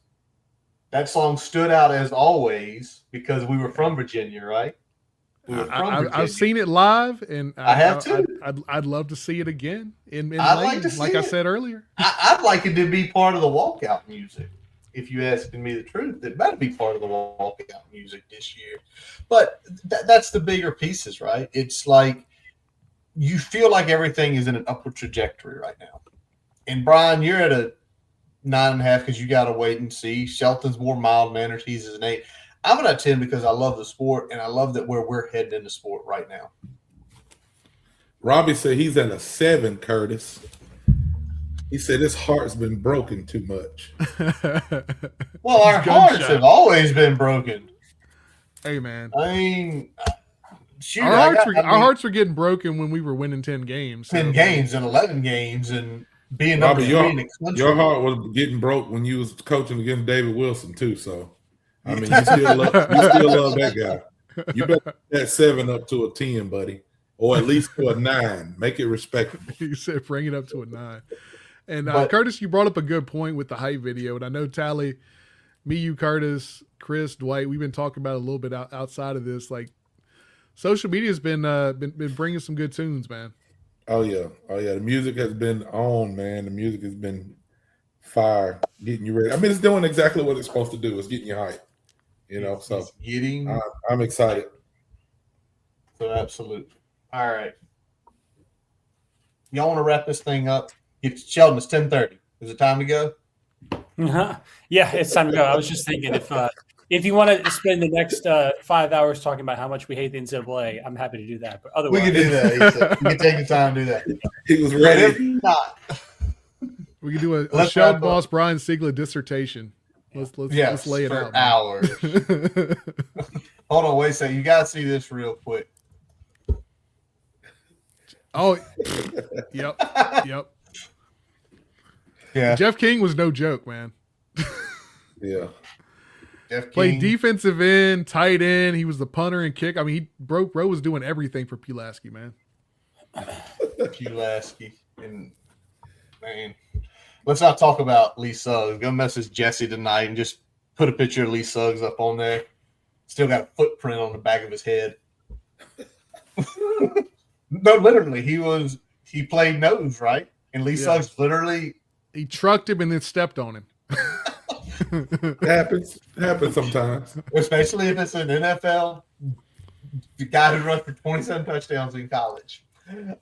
Speaker 2: That song stood out as always because we were from Virginia, right?
Speaker 3: I've seen it live, and
Speaker 2: I have too.
Speaker 3: I'd love to see it again.
Speaker 2: I'd like to see
Speaker 3: like
Speaker 2: it.
Speaker 3: I said earlier.
Speaker 2: I'd like it to be part of the walkout music. If you asking me the truth, it better be part of the walkout music this year. But that's the bigger pieces, right? It's like you feel like everything is in an upward trajectory right now. And Brian, you're at a 9.5 because you got to wait and see. Shelton's more mild-mannered. He's an 8. I'm at a 10 because I love the sport, and I love that where we're heading in the sport right now.
Speaker 5: Robbie said he's at a 7, Curtis. He said his heart's been broken too much.
Speaker 2: Well, our hearts have always been broken.
Speaker 3: Hey, man.
Speaker 2: I mean, shoot,
Speaker 3: our hearts were getting broken when we were winning 10 games.
Speaker 2: 10 games and 11 games and being
Speaker 5: Robbie,
Speaker 2: number 3 in the country.
Speaker 5: Your heart was getting broke when you was coaching against David Wilson, too, so. I mean, you still love that guy. You better put that 7 up to a 10, buddy, or at least to a 9. Make it respectable.
Speaker 3: You said bring it up to a 9. And Curtis, you brought up a good point with the hype video, and I know Tally, me, you, Curtis, Chris, Dwight, we've been talking about it a little bit outside of this. Like, social media has been bringing some good tunes, man.
Speaker 5: Oh yeah. The music has been on, man. The music has been fire, getting you ready. I mean, it's doing exactly what it's supposed to do. It's getting you hyped. So I'm excited.
Speaker 2: So absolutely. All right. Y'all want to wrap this thing up? Sheldon, it's 10:30. Is it time to go?
Speaker 4: Uh-huh. Yeah, it's time to go. I was just thinking if you want to spend the next 5 hours talking about how much we hate the NCAA, I'm happy to do that. But otherwise,
Speaker 2: we can do that. We can take the time to do that.
Speaker 5: He was ready.
Speaker 2: If not,
Speaker 3: we can do a Sheldon Boss Brian Siegler dissertation. Let's lay it out.
Speaker 2: Hours. Hold on, wait a second. You gotta see this real quick.
Speaker 3: Oh, yep.
Speaker 2: Yeah.
Speaker 3: Jeff King was no joke, man.
Speaker 5: Yeah.
Speaker 3: Played defensive end, tight end. He was the punter and kick. I mean, Bro was doing everything for Pulaski, man.
Speaker 2: Pulaski. And, man, let's not talk about Lee Suggs. Go message Jesse tonight and just put a picture of Lee Suggs up on there. Still got a footprint on the back of his head. No, literally, he played nose, right? And Lee Suggs literally –
Speaker 3: he trucked him and then stepped on him.
Speaker 5: Happens sometimes.
Speaker 2: Especially if it's an NFL, the guy who rushed for 27 touchdowns in college.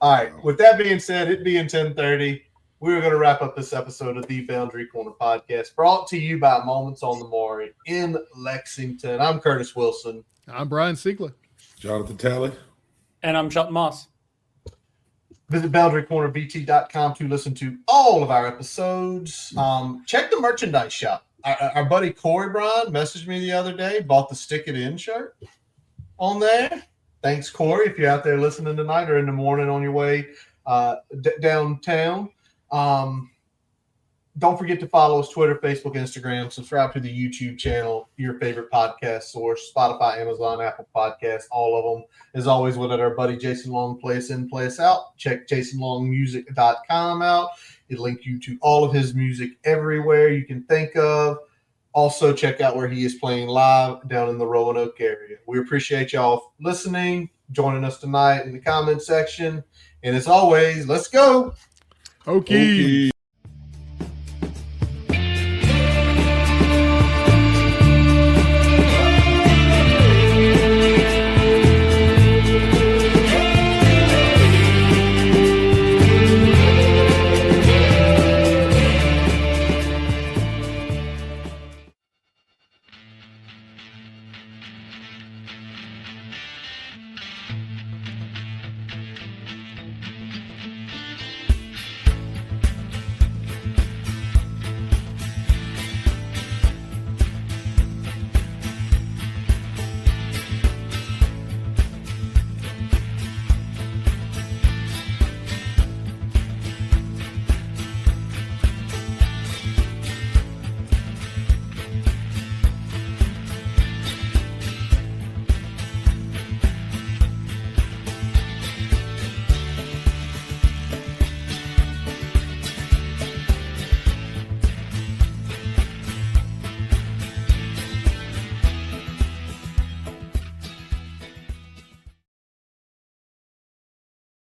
Speaker 2: All right. With that being said, it being 10:30, we were going to wrap up this episode of the Boundary Corner podcast, brought to you by Moments on the Maury in Lexington. I'm Curtis Wilson.
Speaker 3: I'm Brian Siegler.
Speaker 5: Jonathan Talley.
Speaker 4: And I'm Shelton Moss.
Speaker 2: Visit BoundaryCornerBT.com to listen to all of our episodes. Check the merchandise shop. Our buddy Corey Brian messaged me the other day, bought the Stick It In shirt on there. Thanks, Corey, if you're out there listening tonight or in the morning on your way downtown. Don't forget to follow us Twitter, Facebook, Instagram. Subscribe to the YouTube channel, your favorite podcast source, Spotify, Amazon, Apple Podcasts, all of them. As always, we'll let our buddy Jason Long play us in, play us out. Check jasonlongmusic.com out. It'll link you to all of his music everywhere you can think of. Also, check out where he is playing live down in the Roanoke area. We appreciate y'all listening, joining us tonight in the comment section. And as always, let's go.
Speaker 3: Hokies.
Speaker 5: Hokies.